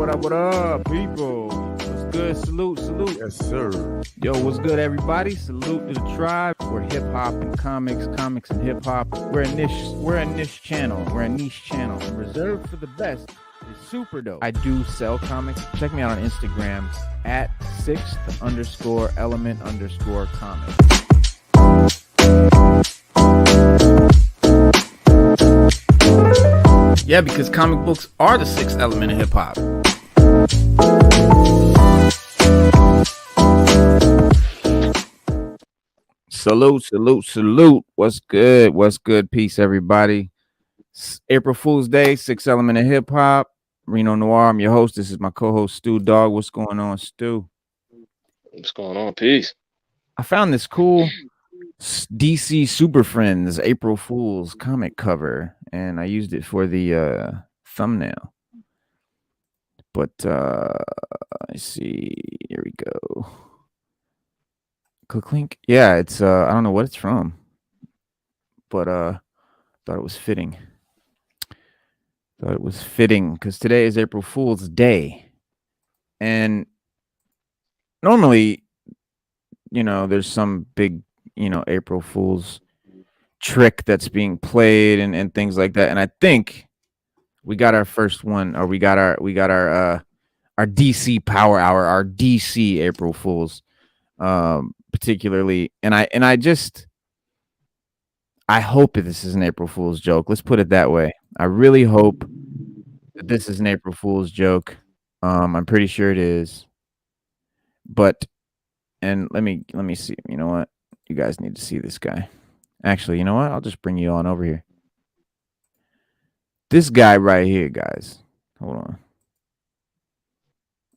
What up, people? What's good? Salute. Yes, sir. Yo, what's good, everybody? Salute to the tribe. We're hip hop and comics and hip hop. We're a niche channel. We're a niche channel reserved for the best. It's super dope. I do sell comics. Check me out on Instagram at @6th_element_comics. Yeah, because comic books are the sixth element of hip hop. Salute. What's good? Peace, everybody. April Fool's Day, sixth element of hip hop. Reno Noir, I'm your host. This is my co-host, Stu Dog. What's going on, Stu? What's going on? Peace. I found this cool DC Super Friends April Fool's comic cover, and I used it for the thumbnail. But let's see. Here we go. Click link. Yeah, it's I don't know what it's from, but thought it was fitting. Because today is April Fool's Day, and normally, there's some big, April Fool's trick that's being played and things like that. And I think we got our first one, or we got our DC Power Hour, our DC April Fool's, particularly. And I hope that this is an April Fool's joke. Let's put it that way. I really hope that this is an April Fool's joke. I'm pretty sure it is. But let me see. You know what? You guys need to see this guy. Actually, you know what? I'll just bring you on over here. This guy right here, guys. Hold on.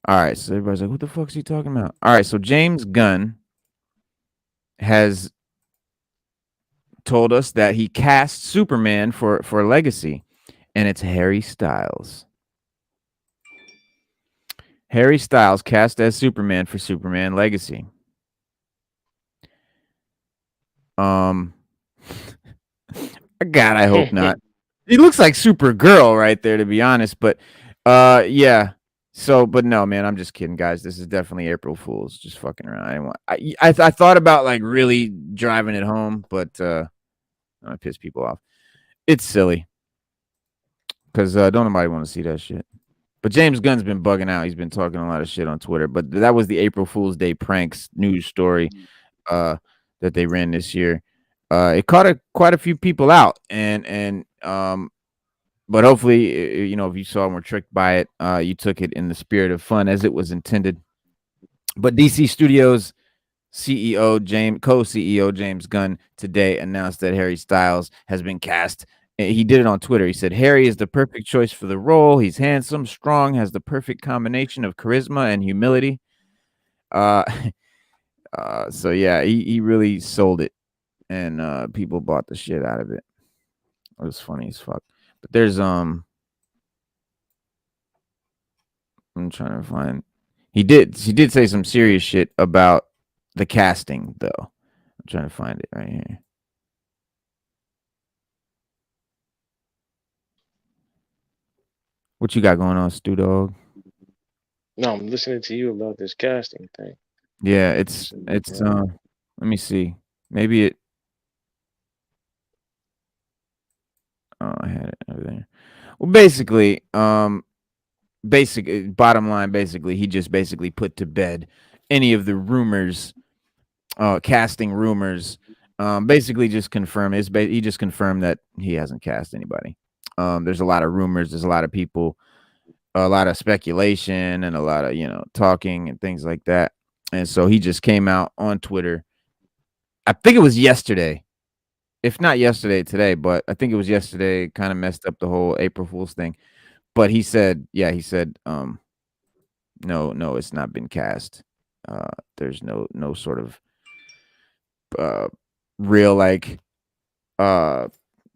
All right, so everybody's like, what the fuck is he talking about? All right, so James Gunn has told us that he cast Superman for Legacy, and it's Harry Styles. Harry Styles cast as Superman for Superman Legacy. God, I hope not. He looks like Supergirl right there, to be honest. But yeah. So, but no, man, I'm just kidding, guys. This is definitely April Fool's. Just fucking around. I thought about like really driving it home, but I piss people off. It's silly because don't nobody want to see that shit. But James Gunn's been bugging out. He's been talking a lot of shit on Twitter. But that was the April Fool's Day pranks news story that they ran this year. It caught quite a few people out, and but hopefully, if you saw and were tricked by it, you took it in the spirit of fun as it was intended. But DC Studios co-CEO James Gunn today announced that Harry Styles has been cast. He did it on Twitter. He said, Harry is the perfect choice for the role. He's handsome, strong, has the perfect combination of charisma and humility. So yeah, he really sold it, and people bought the shit out of it. It was funny as fuck. But there's I'm trying to find. He did say some serious shit about the casting, though. I'm trying to find it right here. What you got going on, Stu Dog? No, I'm listening to you about this casting thing. Yeah, it's let me see. Maybe it I had it over there. Well, basically, bottom line, basically, he just basically put to bed any of the rumors, casting rumors. Basically just confirmed he just confirmed that he hasn't cast anybody. There's a lot of rumors, there's a lot of people, a lot of speculation, and a lot of talking and things like that. And so he just came out on Twitter. I think it was yesterday. If not yesterday, today, but I think it was yesterday, kind of messed up the whole April Fool's thing. But he said, no, it's not been cast. There's no sort of real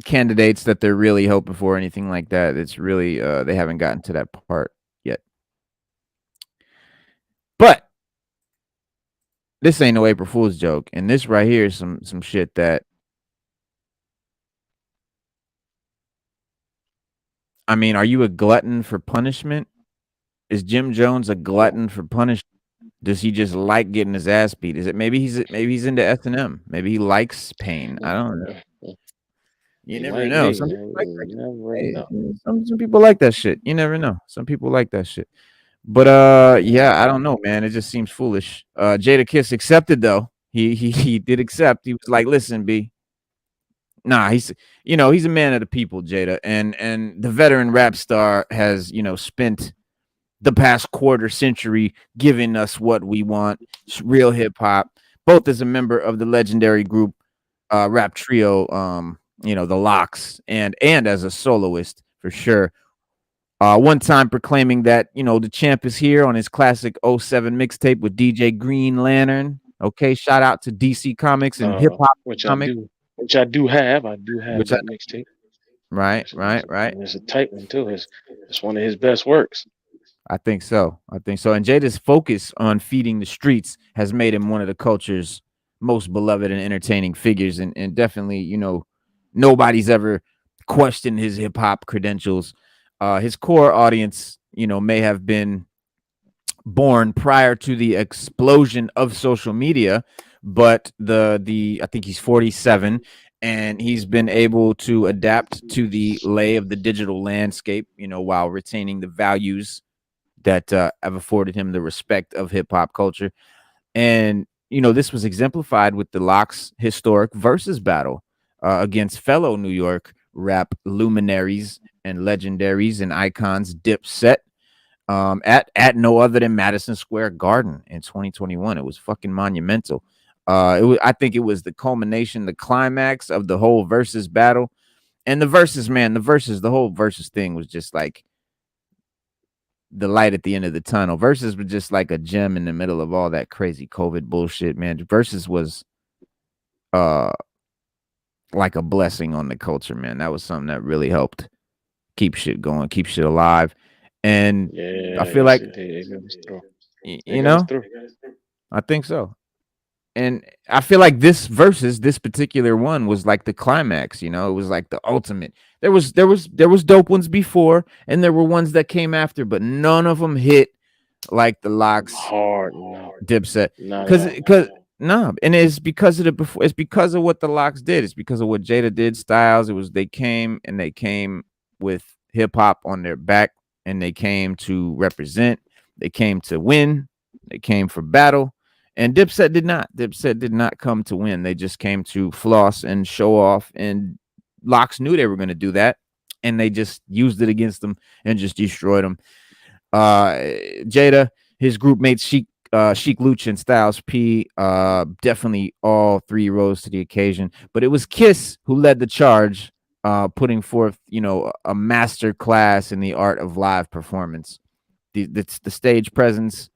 candidates that they're really hoping for, anything like that. It's really they haven't gotten to that part yet. But this ain't no April Fool's joke, and this right here is some shit that, I mean, are you a glutton for punishment? Is Jim Jones a glutton for punishment? Does he just like getting his ass beat? Is it maybe he's into S&M? Maybe he likes pain. I don't know. You It never might know. be, Some people man. like You that. never Hey, know. some people like that shit. You never know. Some people like that shit. But yeah, I don't know, man. It just seems foolish. Jada Kiss accepted though. He did accept. He was like, "Listen, B, nah, he's a man of the people, Jada, and the veteran rap star has spent the past quarter century giving us what we want, real hip hop, both as a member of the legendary group rap trio, the Locks, and as a soloist for sure. One time proclaiming that the champ is here on his classic '07 mixtape with DJ Green Lantern. Okay, shout out to DC Comics and Hip Hop Which I Comics, do, which I do have. I do have which I that mixtape. right, It's, right, it's, right. and it's a tight one too. It's one of his best works. I think so. I think so. And Jada's focus on feeding the streets has made him one of the culture's most beloved and entertaining figures. And definitely, nobody's ever questioned his hip hop credentials. His core audience, may have been born prior to the explosion of social media, but the I think he's 47 and he's been able to adapt to the lay of the digital landscape, while retaining the values that have afforded him the respect of hip hop culture. And, this was exemplified with the Locks' historic versus battle against fellow New York rap luminaries and legendaries and icons, Dipset, at no other than Madison Square Garden in 2021. It was fucking monumental. I think it was the culmination, the climax of the whole versus battle. And the whole versus thing was just like the light at the end of the tunnel. Versus was just like a gem in the middle of all that crazy COVID bullshit, man. Versus was uh like a blessing on the culture, man. That was something that really helped keep shit going, keep shit alive. And I Yeah, feel yes, like it did. It got us through. y- It you got us know, through. I think so. And I feel like this particular one was like the climax, it was like the ultimate. There was dope ones before and there were ones that came after, but none of them hit like the Locks Hard, no, Dipset. not at all. Cause no, and it's because of it's because of what the Locks did. It's because of what Jada did, Styles. They came with hip hop on their back and they came to represent, they came to win, they came for battle. And Dipset did not. Dipset did not come to win. They just came to floss and show off. And Locks knew they were going to do that. And they just used it against them and just destroyed them. Jada, his group mates Sheek Luch and Styles P, definitely all three rose to the occasion. But it was Kiss who led the charge, putting forth, a master class in the art of live performance. The stage presence,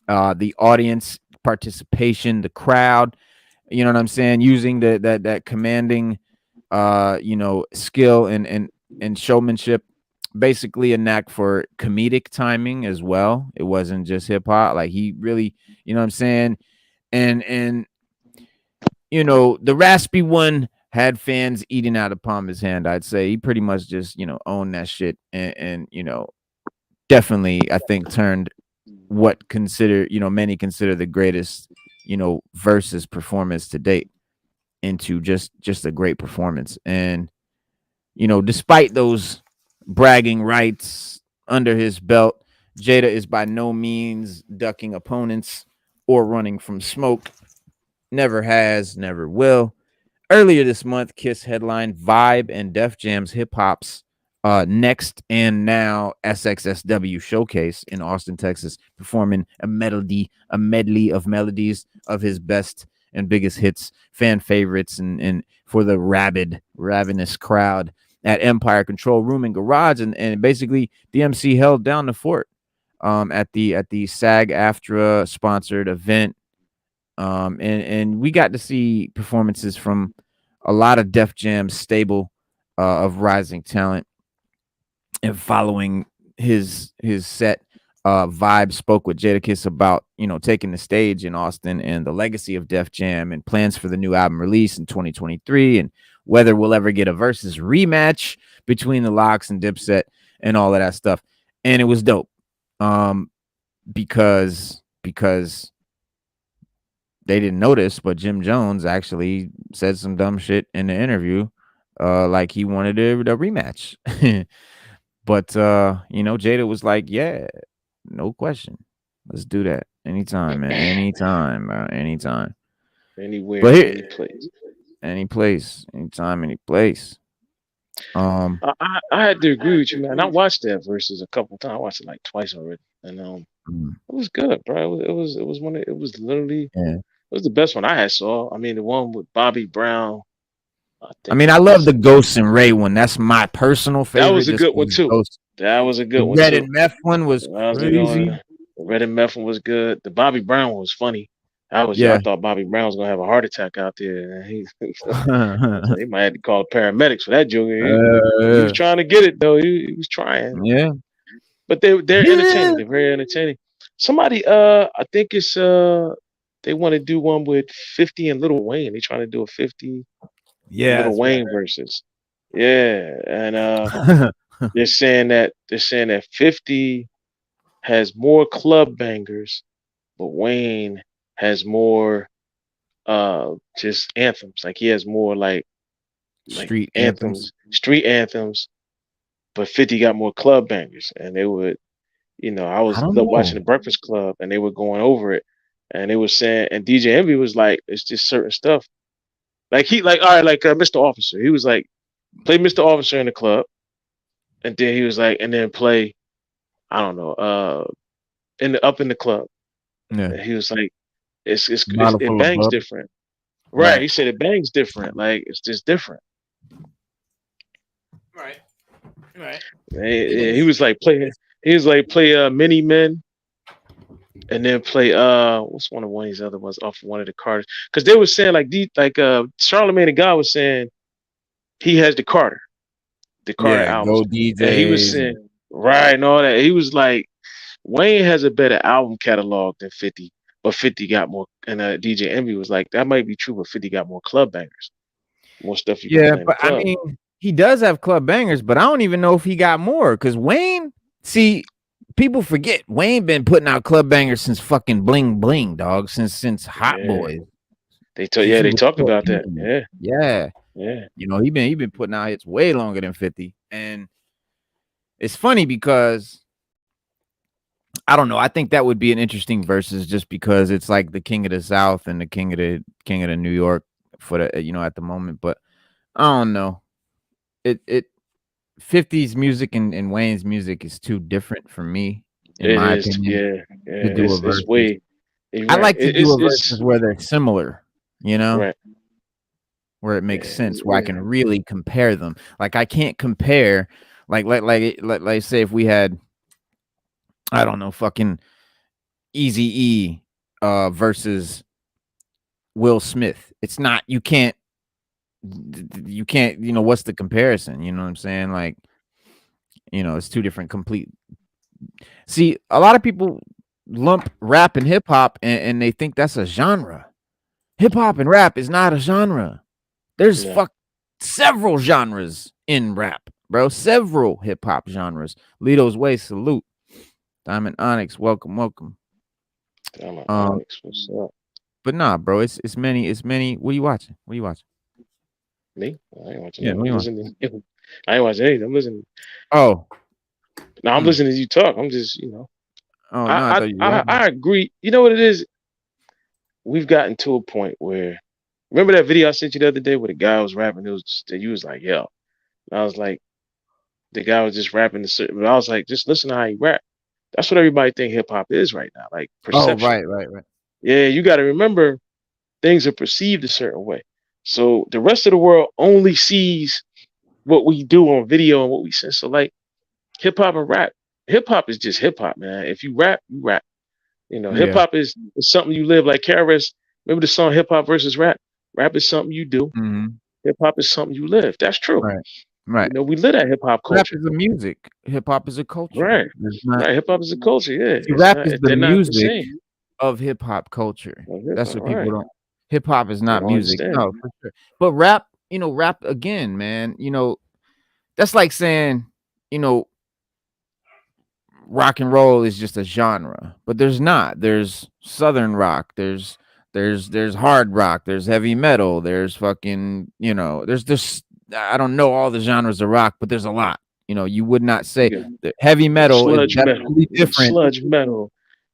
the audience participation, the crowd, you know what I'm saying, using that commanding skill and showmanship, basically a knack for comedic timing as well. It wasn't just hip hop. Like he really, you know what I'm saying? And the raspy one had fans eating out of palm of his hand. I'd say he pretty much just, owned that shit and definitely I think turned what many consider the greatest, versus performance to date into just a great performance. And despite those bragging rights under his belt, Jada is by no means ducking opponents or running from smoke. Never has, never will. Earlier this month, Kiss headlined Vibe and Def Jam's Hip Hop's Next and Now SXSW showcase in Austin, Texas, performing a medley of melodies of his best and biggest hits, fan favorites, and for the ravenous crowd at Empire Control Room and Garage. And basically the MC held down the fort at the SAG-AFTRA sponsored event. And we got to see performances from a lot of Def Jam stable of rising talent. And following his set, Vibe spoke with Jadakiss about taking the stage in Austin and the legacy of Def Jam and plans for the new album release in 2023 and whether we'll ever get a versus rematch between the Locks and Dipset and all of that stuff. And it was dope. because they didn't notice, but Jim Jones actually said some dumb shit in the interview, like he wanted a rematch. But Jada was like, "Yeah, no question, let's do that anytime, man, anytime, anytime, Anywhere, but any place. any place, anytime, any place." I had to agree with you, man. I watched that versus a couple times. I watched it like twice already, and mm, it was good, bro. It was one of it was literally yeah. it was the best one I had saw. I mean, the one with Bobby Brown. I I think mean, it I love was the Ghost and Ray one. That's my personal that favorite, was a just good one because too. Ghost. That was a good The one Red too. and Meth one was That was a good crazy. one. The Red and Meth one was good. The Bobby Brown one was funny. I Yeah. thought Bobby Brown was gonna have a heart attack out there. And I was like, he might have to call the paramedics for that joke. He was uh, trying to get it though. He was trying. yeah. But they're Yeah. entertaining. They're very entertaining. Somebody I think it's they want to do one with 50 and Little Wayne. They're trying to do a 50 and Yeah, Little that's right. Wayne versus. Yeah. And they're saying that 50 has more club bangers, but Wayne has more just anthems. Like he has more like Street anthems. anthems, street anthems, but 50 got more club bangers. And they would I I was don't watching know. the Breakfast Club and they were going over it and they were saying and DJ Envy was like, it's just certain stuff. Like he like all right, like Mr. Officer. He was like, play Mr. Officer in the club, and then he was like, and then play, I don't know, in the club. Yeah. And he was like, Bottle it full of bangs bub. different. Right. Right. He said it bangs different. Like it's just different. Right. Right. And he was like play Mini Men and then play what's one of these other ones off one of the Carters. Because they were saying Charlamagne the God was saying he has the Carter Yeah. albums. Go And he was DJs. saying right and all that. He was like Wayne has a better album catalog than 50, but 50 got more and DJ Envy was like, that might be true, but 50 got more club bangers. More stuff you can Yeah, play in the but I club. mean, he does have club bangers, but I don't even know if he got more because Wayne. See, people forget Wayne been putting out club bangers since fucking Bling Bling, dog. Since Hot Yeah. Boys. Yeah, Since he they was talked about that. 14. Yeah, Yeah. yeah. He been putting out hits way longer than 50. And it's funny because I don't know. I think that would be an interesting versus just because it's like the King of the South and the King of the New York for the at the moment. But I don't know. It 50's music and Wayne's music is too different for me, in It my is. opinion, Yeah, to yeah. do a It's versus. way. You're I right. like to do a versus where they're similar, Right. where it makes Yeah, sense, where I can really compare them. Like I can't compare, like say if we had, I don't know, fucking Eazy-E versus Will Smith. It's not you can't what's the comparison? You know what I'm saying? Like, it's two different complete. See, a lot of people lump rap and hip hop and they think that's a genre. Hip hop and rap is not a genre. There's yeah. several genres in rap, bro. Several hip hop genres. Lito's Way, salute. Diamond Onyx, welcome, welcome. Damn it, Um, Alex, what's up? but nah, bro, it's many. What are you watching? What are you watching? Me? I ain't watching Yeah, nothing. what are I'm you watching? listening. I ain't watching anything. I'm listening. Oh, No, I'm mm. listening to you talk. I'm just, Oh no, I thought you were watching. I agree. You know what it is? We've gotten to a point where, remember that video I sent you the other day where the guy was rapping? It was just, you was like, yo. And I was like, the guy was just rapping but I was like, just listen to how he rap. That's what everybody think hip hop is right now, like Oh, perception. right. Yeah, you got to remember things are perceived a certain way. So the rest of the world only sees what we do on video and what we say. So like hip hop and rap. Hip hop is just hip hop, man. If you rap, you rap. Hip Yeah. hop is something you live. Like KRS, remember the song Hip Hop versus Rap? Rap is something you do. Mm-hmm. Hip hop is something you live. That's true. Right. Right. We live that hip hop Rap culture. is a music. Hip hop is a culture. Right. It's not. Right. Hip hop is a culture. Yeah. See, It's rap not is the they're not the music same. of hip hop culture. Well, hip That's hop, what people right. don't. Hip hop is They not don't music. understand. No, for sure. But rap, rap again, man. That's like saying, rock and roll is just a genre, but there's not. There's southern rock. There's hard rock. There's heavy metal. There's fucking, there's this. I don't know all the genres of rock, but there's a lot. You would not say You got that heavy metal is sludge metal. definitely You got different. sludge metal.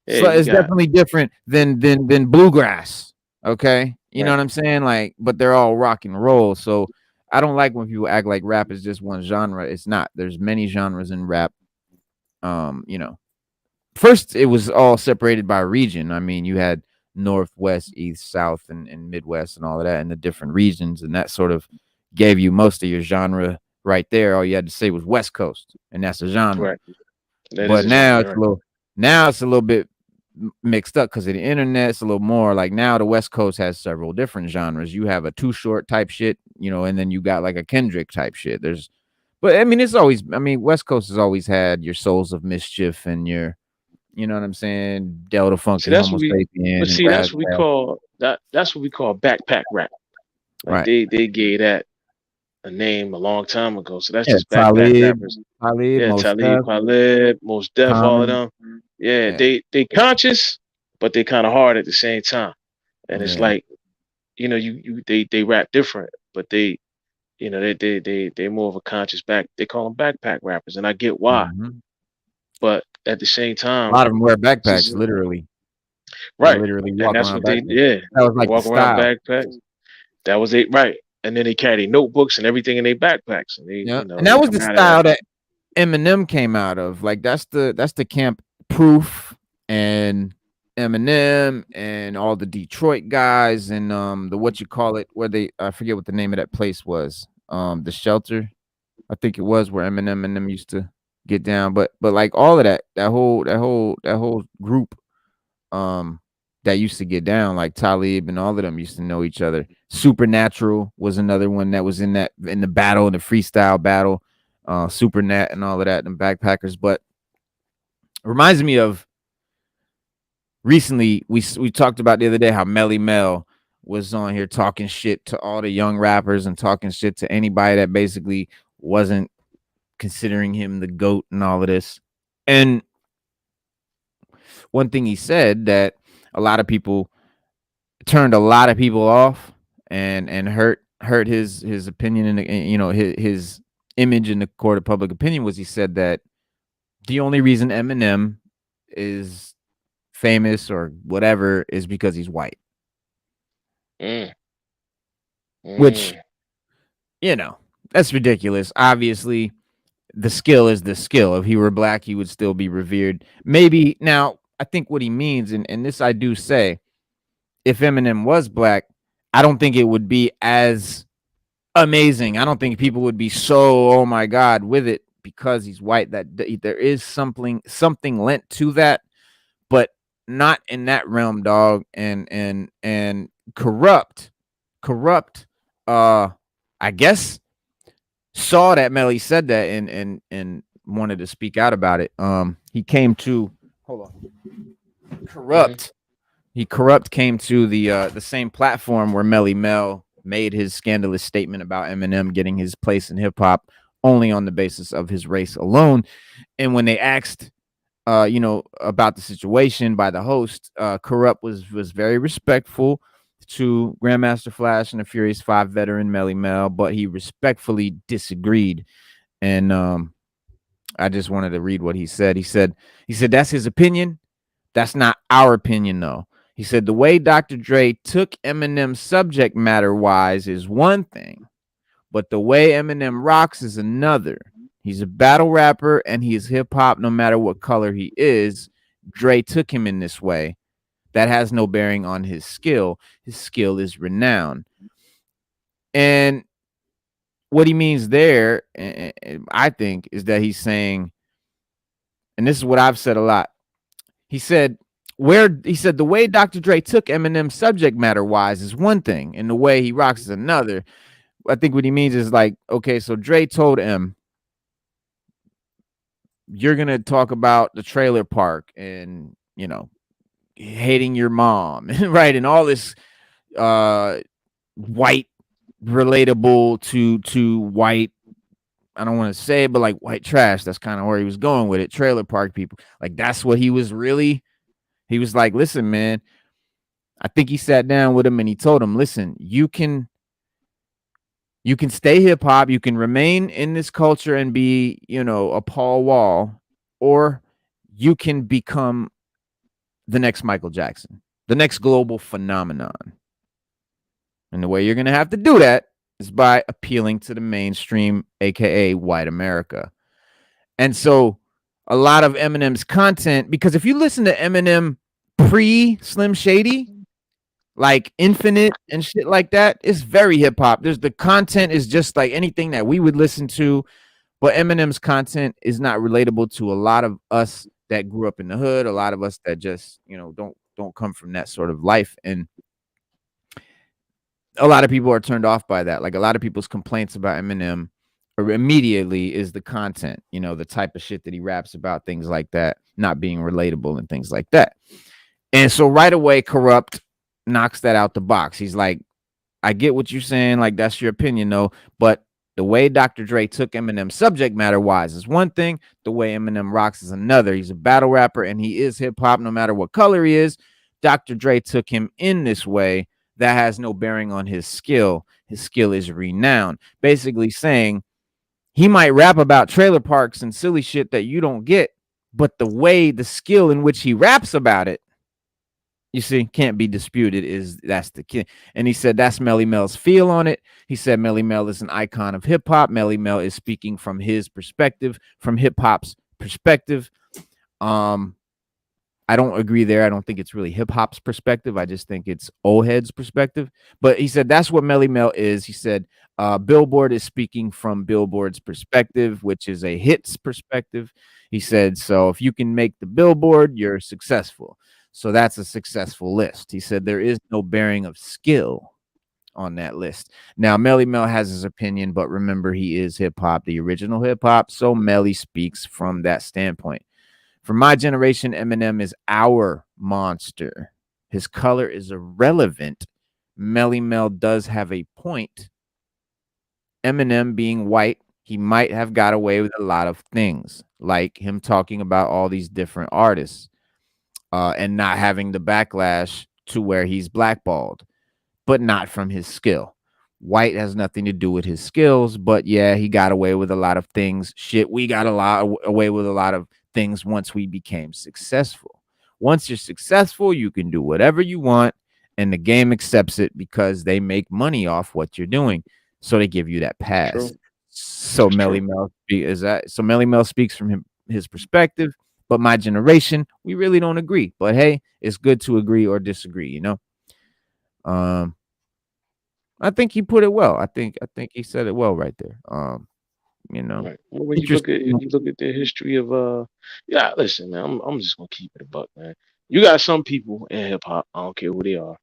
Yeah, So you it's got definitely different than bluegrass. Okay, you know right. what I'm saying? Like, but they're all rock and roll. So I don't like when people act like rap is just one genre. It's not. There's many genres in rap. You know, first it was all separated by region. I mean, you had North, West, East, South, and Midwest, and all of that, and the different regions, and that sort of gave you most of your genre right there. All you had to say was West Coast, and that's a genre. Right. That is But a genre, right? now it's a little bit mixed up because of the internet. It's a little more like now the West Coast has several different genres. You have a Too Short type shit, and then you got like a Kendrick type shit. But I mean, West Coast has always had your Souls of Mischief and your, you know what I'm saying, Delta Funk See, and that's Homo what we. Sapien But and see, that's what we Razzle. call that. That's what we call backpack rap. Like Right. they gave that a name a long time ago. So that's Yeah, just backpack rappers. Talib, Yeah, Most Talib Def, Kweli, Most Def, all of Common. them. Yeah, Yeah, they conscious, but they kind of hard at the same time. And it's yeah. like, they rap different, but they more of a conscious back. They call them backpack rappers, and I get why. Mhm. But at the same A time, lot of them wear this is backpacks, literally. They right, literally and walk that's around what they backpacks. yeah. That was They like the walk around style. backpacks. That was it, right? And then they carry notebooks and everything in their backpacks, and Yeah, and they that was come the out of that. style that Eminem came out of. Like that's the camp Proof and Eminem and all the Detroit guys and the what you call it where they I forget what the name of that place was. The Shelter, I think it was where Eminem and them used to get down. But like all of that whole group um that used to get down, like Talib and all of them used to know each other. Supernatural was another one that was in the battle, in the freestyle battle, Supernat and all of that, and backpackers. But it reminds me of recently we talked about the other day how Melly Mel was on here talking shit to all the young rappers and talking shit to anybody that basically wasn't considering him the GOAT and all of this. And one thing he said that a lot of people turned a lot of people off and hurt his opinion in his image in the court of public opinion was he said that the only reason Eminem is famous or whatever is because he's white, Mm, which mm, that's ridiculous. Obviously, the skill is the skill. If he were black, he would still be revered. Maybe now I think what he means, and this I do say, if Eminem was black, I don't think it would be as amazing. I don't think people would be so oh my god with it because he's white. That there is something lent to that, but not in that realm, dog. And corrupt. I guess saw that Melly said that and wanted to speak out about it. He came to hold on. mhm. Corrupt came to the same platform where Melly Mel made his scandalous statement about Eminem getting his place in hip hop only on the basis of his race alone. And when they asked about the situation by the host, Corrupt was very respectful to Grandmaster Flash and the Furious Five veteran Melly Mel, but he respectfully disagreed. And I just wanted to read what he said. He said that's his opinion. That's not our opinion, though. He said the way Dr. Dre took Eminem subject matter wise is one thing, but the way Eminem rocks is another. He's a battle rapper and he is hip hop no matter what color he is. Dre took him in this way. That has no bearing on his skill. His skill is renowned. And what he means there, I think, is that he's saying, and this is what I've said a lot. He said the way Dr. Dre took Eminem subject matter wise is one thing, and the way he rocks is another. I think what he means is like, okay, so Dre told him, you're gonna talk about the trailer park and hating your mom, right? And all this white relatable to white I don't want to say it, but like white trash. That's kind of where he was going with it. Trailer park people. Like that's what he was really. He was like, listen, man. I think he sat down with him and he told him, listen, you can stay hip hop, you can remain in this culture and be, a Paul Wall, or you can become the next Michael Jackson, the next global phenomenon. And the way you're going to have to do that is by appealing to the mainstream, aka white America. And so a lot of Eminem's content, because if you listen to Eminem pre Slim Shady, like Infinite and shit like that, it's very hip hop. There's the content is just like anything that we would listen to, but Eminem's content is not relatable to a lot of us that grew up in the hood, a lot of us that just, don't come from that sort of life. And a lot of people are turned off by that. Like a lot of people's complaints about Eminem immediately is the content, the type of shit that he raps about, things like that, not being relatable and things like that. And so right away, Corrupt knocks that out the box. He's like, I get what you're saying. Like, that's your opinion, though. But the way Dr. Dre took Eminem subject matter wise is one thing. The way Eminem rocks is another. He's a battle rapper and he is hip hop no matter what color he is. Dr. Dre took him in this way that has no bearing on his skill. His skill is renowned. Basically saying he might rap about trailer parks and silly shit that you don't get, but the skill in which he raps about it, you see, can't be disputed. That's the kid. And he said that's Melly Mel's feel on it. He said Melly Mel is an icon of hip hop. Melly Mel is speaking from his perspective, from hip hop's perspective. I don't agree there. I don't think it's really hip hop's perspective. I just think it's old heads' perspective. But he said that's what Melly Mel is. He said Billboard is speaking from Billboard's perspective, which is a hits perspective. He said, so if you can make the Billboard, you're successful. So that's a successful list. He said there is no bearing of skill on that list. Now, Melly Mel has his opinion, but remember, he is hip hop, the original hip hop. So Melly speaks from that standpoint. For my generation, Eminem is our monster. His color is irrelevant. Melly Mel does have a point. Eminem being white, he might have got away with a lot of things, like him talking about all these different artists. And not having the backlash to where he's blackballed, but not from his skill. White has nothing to do with his skills, but yeah, he got away with a lot of things. Shit, we got away with a lot of things once we became successful. Once you're successful, you can do whatever you want, and the game accepts it because they make money off what you're doing. So they give you that pass. True. So Melly Mel speaks from his perspective. But my generation, we really don't agree. But hey, it's good to agree or disagree, I think he put it well. I think he said it well right there. Right. Well, when you look at the history of listen, man, I'm just gonna keep it a buck, man. You got some people in hip hop, I don't care who they are.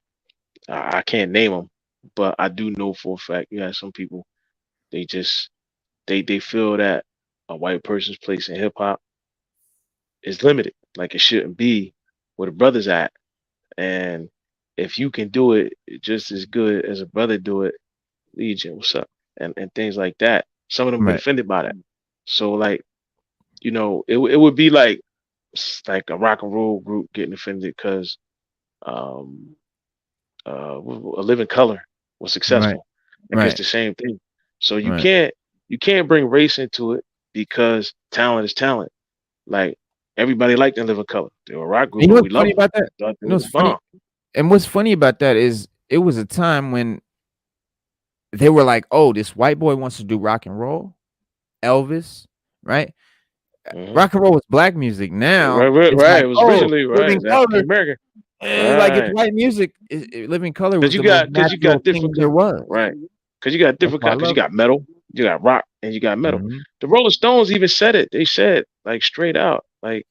I can't name them, but I do know for a fact you have some people, they just they feel that a white person's place in hip hop is limited. Like it shouldn't be where the brother's at. And if you can do it just as good as a brother do it, Legion, what's up? And things like that. Some of them get offended by that. So like, it would be like a rock and roll group getting offended because A Living Color was successful. Right. It's the same thing. So you can't bring race into it because talent is talent. Like everybody liked A Living Color. They were a rock group. You know what's funny about that? And what's funny about that is it was a time when they were like, oh, this white boy wants to do rock and roll. Elvis, right? Mm-hmm. Rock and roll was black music. Now, right. Like, it was originally right. American. Like it's white music. Living Color was because you got different there was right. Because you got different because you got metal, you got rock, and you got metal. Mm-hmm. The Rolling Stones even said it. They said like straight out, like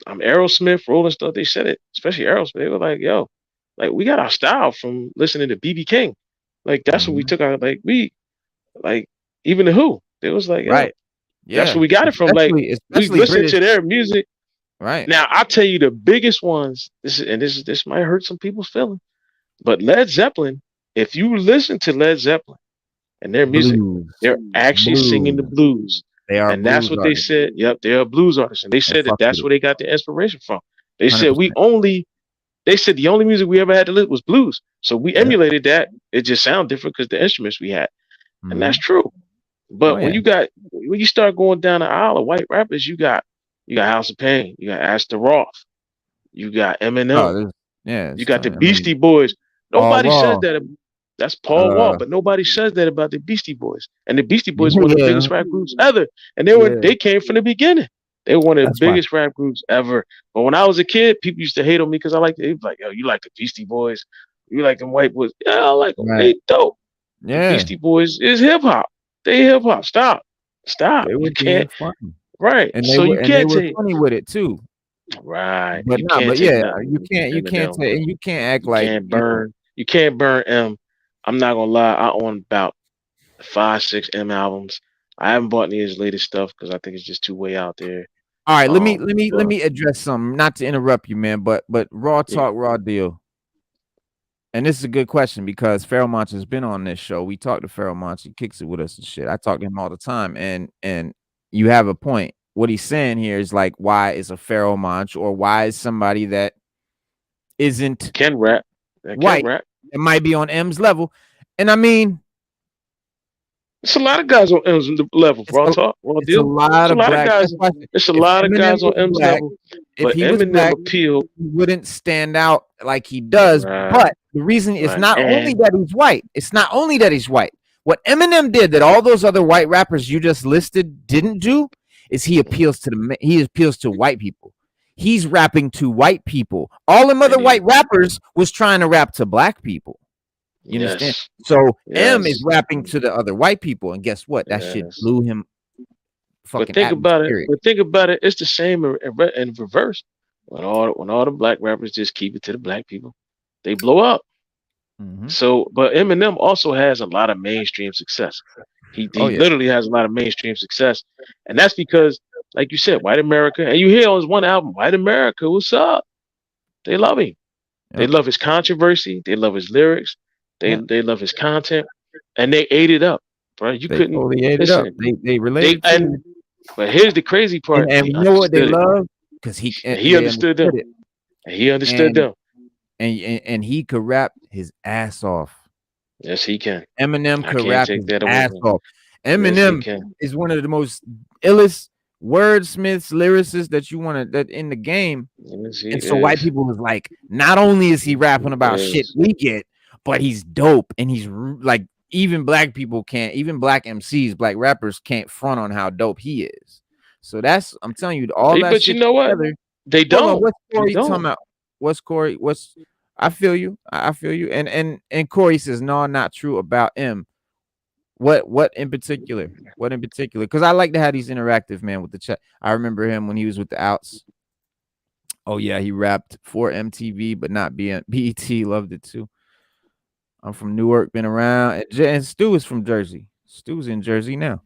I'm Aerosmith, Rolling Stones. They said it, especially Aerosmith. They were like, yo, like we got our style from listening to BB King. Like that's what we took out. Like even the Who. It was like, right. Yeah, that's where we got it from. Like we listen to their music. Right. Now I'll tell you the biggest ones. This might hurt some people's feelings, but Led Zeppelin. If you listen to Led Zeppelin in their music. Blues. They're actually singing the Blues. blues. They are And that's blues what they artists. said. Yep, they're a blues artist. And they And said that fuck that's with where it. they got the inspiration from. They said 100%. they said the only music we ever had to listen was blues. So we Yeah. emulated that. It just sounded different because the instruments we had. And that's Mhm. true. But Oh when yeah. you start going down the aisle of white rappers, you got House of Pain, you got Astor Roth, you got Oh, Eminem, yeah, you it's got the ton I mean, Beastie Boys. Paul Nobody says Wall. that. That's Paul Wall, Uh, but nobody says that about the Beastie Boys. And the Beastie Boys, one of the yeah, biggest rap groups ever, and yeah. they came from the beginning. They were one of the That's why. biggest rap groups ever. But when I was a kid, people used to hate on me because I like they was like, yo, you like the Beastie Boys, you like them white boys. Yeah, I like them. Right. They dope. The Yeah. Beastie Boys is hip hop. They hip hop. Stop. They were You can't. being funny. Right. And So you they can't were take. funny with it too. Right. But You nah, can't but take yeah, nothing you from can't Eminem. say, and you can't act You like, can't burn. You can't burn M. I'm not gonna lie. I own about 5, 6 M albums. I haven't bought any of his latest stuff because I think it's just too way out there. all right, let But me address something, not to interrupt you, man, but raw yeah, talk, raw deal. And this is a good question because Pharoah Monch has been on this show. We talked to Pharoah Monch. He kicks it with us and shit. I talk to him all the time. And you have a point. What he's saying here is like, why is a Pharoah Monch or why is somebody that isn't can rap. That can white, rap. it might be on M's level. And I mean, It's a lot of guys on M's level. it's Raw a, talk, raw it's a deal. lot It's a of lot of black. guys. That's why It's a if lot of Eminem guys on was M's black, level. if But he was Eminem black, appealed. he wouldn't stand out like he does. Right. But the reason is Right. not only And that he's white, it's not only that he's white. What Eminem did that all those other white rappers you just listed didn't do is he appeals to white people. He's rapping to white people. All them other white rappers was trying to rap to black people. You understand? yes. So M is Yes. rapping to the other white people, and guess what? That shit Yes. blew him But fucking think about it. atmospheric. But think about it. It's the same in reverse. When all the black rappers just keep it to the black people, they blow up. Mhm. So, but Eminem also has a lot of mainstream success. Oh He yeah. literally has a lot of mainstream success, and that's because, like you said, White America. And you hear on his one album, White America, what's up? They love him. They Yep. love his controversy. They love his lyrics. Yep. They love his content, and they ate it up, bro. You They couldn't totally ate it up. listen. They They related to and it. but here's the crazy part. And They you know what they understood it. love? Because And he they understood them. understood it. And he understood And them. and he could rap his ass off. Yes, he can. Eminem I could can't rap take his that away ass from him. off. Yes, he Eminem can. is one of the most illest wordsmiths, lyricists that you want to that in the game. Yes, he And so white is. people was like, not only is he rapping about shit Yes. we get, but he's dope and he's like even black people can't, even black MCs, black rappers can't front on how dope he is. So that's I'm telling you, all that But you shit know what? together. They Hold on, don't. what's They Corey talking don't. about? What's Corey? What's I feel you. I feel you. And Corey says, no, not true about M. What in particular? What in particular? Because I like to have these interactive, man, with the chat. I remember him when he was with the Outs. Oh yeah, he rapped for MTV, but not BET. Loved it too. I'm from Newark, been around, and Stu is from Jersey. Stu's in Jersey now.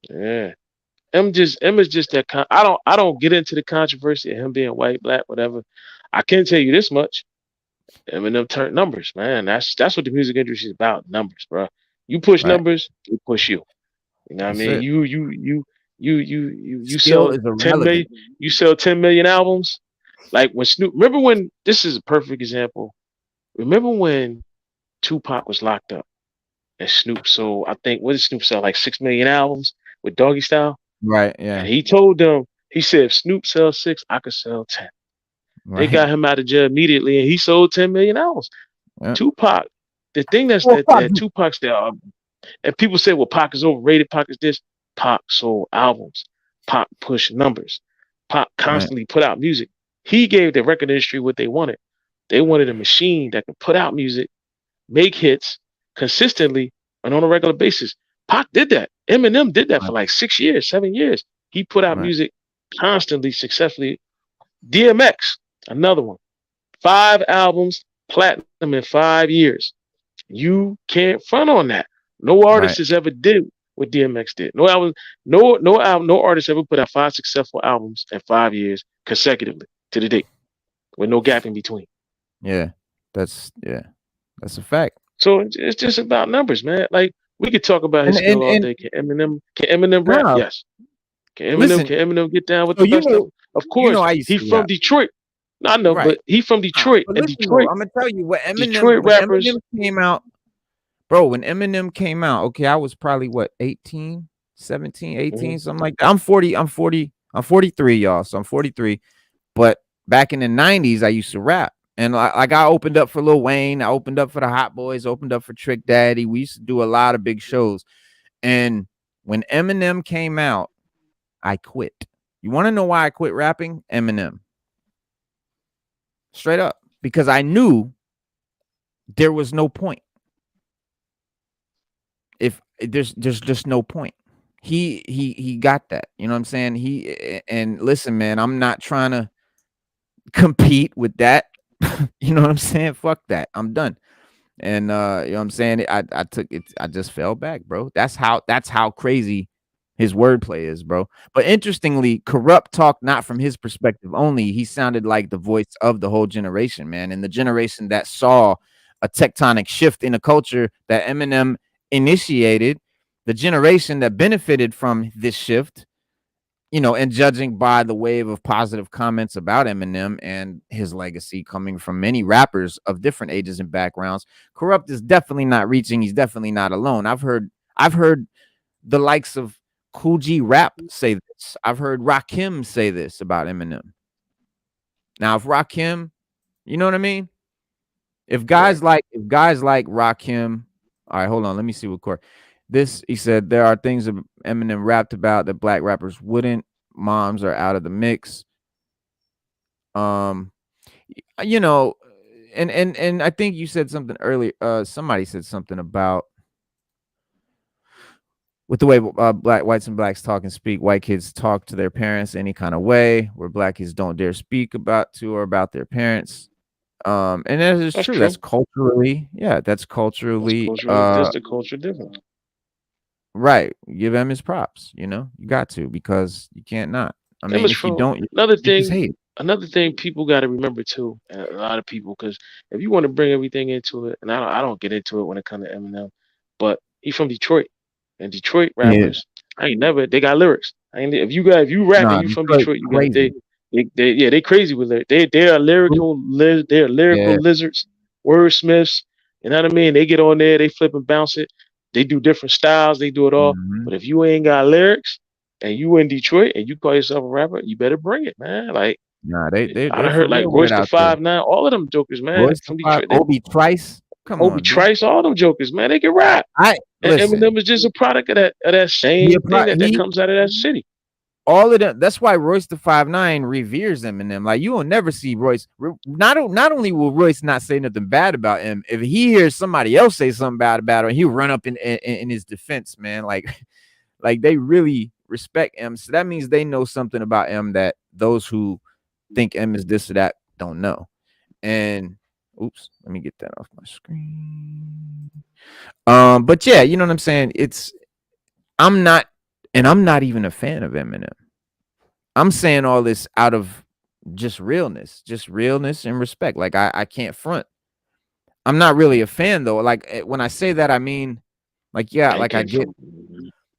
Yeah. M is just that I don't get into the controversy of him being white, black, whatever. I can tell you this much. Eminem turned numbers, man. That's what the music industry is about. Numbers, bro. You push Right. numbers, we push you. You know what I That's mean? it. You Skill sell is 10 million, irrelevant. you sell 10 million albums. Like when Snoop, remember when this is a perfect example. Remember when Tupac was locked up and Snoop sold, I think, what did Snoop sell? Like 6 million albums with Doggy Style? Right. And Yeah. he told them, he said, if Snoop sells 6, I could sell 10. They Right. got him out of jail immediately and he sold 10 million albums. Yeah. Tupac, the thing that's Well, that Tupac said, and people say, well, Pac is overrated, Pac is this. Pac sold albums. Pac pushed numbers. Pac constantly put out music. He gave the record industry what they wanted. They wanted a machine that could put out music, make hits consistently and on a regular basis. Pac did that. Eminem did that for like 6 years, 7 years. He put out Right. music constantly, successfully. DMX, another one. 5 albums, platinum in 5 years. You can't front on that. No artist has ever did what DMX did. No album, no artist ever put out 5 successful albums in 5 years consecutively to the date, with no gap in between. Yeah. That's a fact. So it's just about numbers, man. Like we could talk about his skill all and day. Can Eminem rap? no, Yes. listen. Can Eminem get down with So the best of them? Of course. I used He to from rap, Detroit. No, I know, right? but he from Nah, Detroit. but And listen though, Detroit, I'm gonna tell you what Detroit When rappers. Eminem came out, bro. When Eminem came out, okay, I was probably what 18, 17, 18, Mhm. something like that. I'm 40. I'm 43, y'all. So I'm 43. But back in the 90s, I used to rap. And like I opened up for Lil Wayne, I opened up for the Hot Boys, opened up for Trick Daddy. We used to do a lot of big shows. And when Eminem came out, I quit. You want to know why I quit rapping? Eminem. Straight up. Because I knew there was no point. If there's just no point. He got that. You know what I'm saying? And listen, man, I'm not trying to compete with that. You know what I'm saying? Fuck that. I'm done. And you know what I'm saying? I took it, I just fell back, bro. That's how crazy his wordplay is, bro. But interestingly, Corrupt talked not from his perspective only. He sounded like the voice of the whole generation, man. And the generation that saw a tectonic shift in a culture that Eminem initiated, the generation that benefited from this shift, you know, and judging by the wave of positive comments about Eminem and his legacy coming from many rappers of different ages and backgrounds, Corrupt is definitely not reaching. He's definitely not alone. I've heard the likes of Cool G Rap say this. I've heard Rakim say this about Eminem. Now, if Rakim, you know what I mean? Right. If guys like Rakim, all right, hold on, let me see what Corey. This he said there are things that Eminem rapped about that black rappers wouldn't. Moms are out of the mix. Um, you know, and I think you said something earlier. Somebody said something about with the way whites and blacks talk and speak. White kids talk to their parents any kind of way, where black kids don't dare speak about to or about their parents. And that is That's true. That's true. culturally, yeah, that's That's culturally cultural. That's the culture difference. right. Give him his props, you know. You got to because you can't not. I And mean, Miss if you Fro, don't, another you just thing, hate it. another thing people got to remember too, and a lot of people, because if you want to bring everything into it, and I don't get into it when it comes to Eminem, but he from Detroit, and Detroit Yeah. rappers, I ain't never, they got lyrics. I ain't, if you rap and Nah, you from Detroit's Detroit, you got crazy. yeah, they crazy with it. They are they are Yeah. lyrical lizards, wordsmiths. You know what I mean? They get on there, they flip and bounce it. They do different styles, they do it all. Mhm. But if you ain't got lyrics and you in Detroit and you call yourself a rapper, you better bring it, man. Like Nah, I they done for heard like real with it Royce the out there. 5'9", all of them jokers, man, Royce the from Five, Detroit. They, Obi Trice. Come Obi on, B. Trice, all them jokers, man, they can rap. I And listen. Eminem is just a product of that He, same thing that he comes out of that city. all of them. That's why Royce the 5'9" reveres Eminem. Like you will never see Royce. Not only will Royce not say nothing bad about him, if he hears somebody else say something bad about him, he'll run up in his defense, man. Like like they really respect him. So that means they know something about him that those who think M is this or that don't know. And oops, let me get that off my screen. But yeah, you know what I'm saying? I'm not, and I'm not even a fan of Eminem. I'm saying all this out of just realness and respect. Like I can't front. I'm not really a fan though. Like when I say that, I mean, like yeah, Nah, you like I can't get front.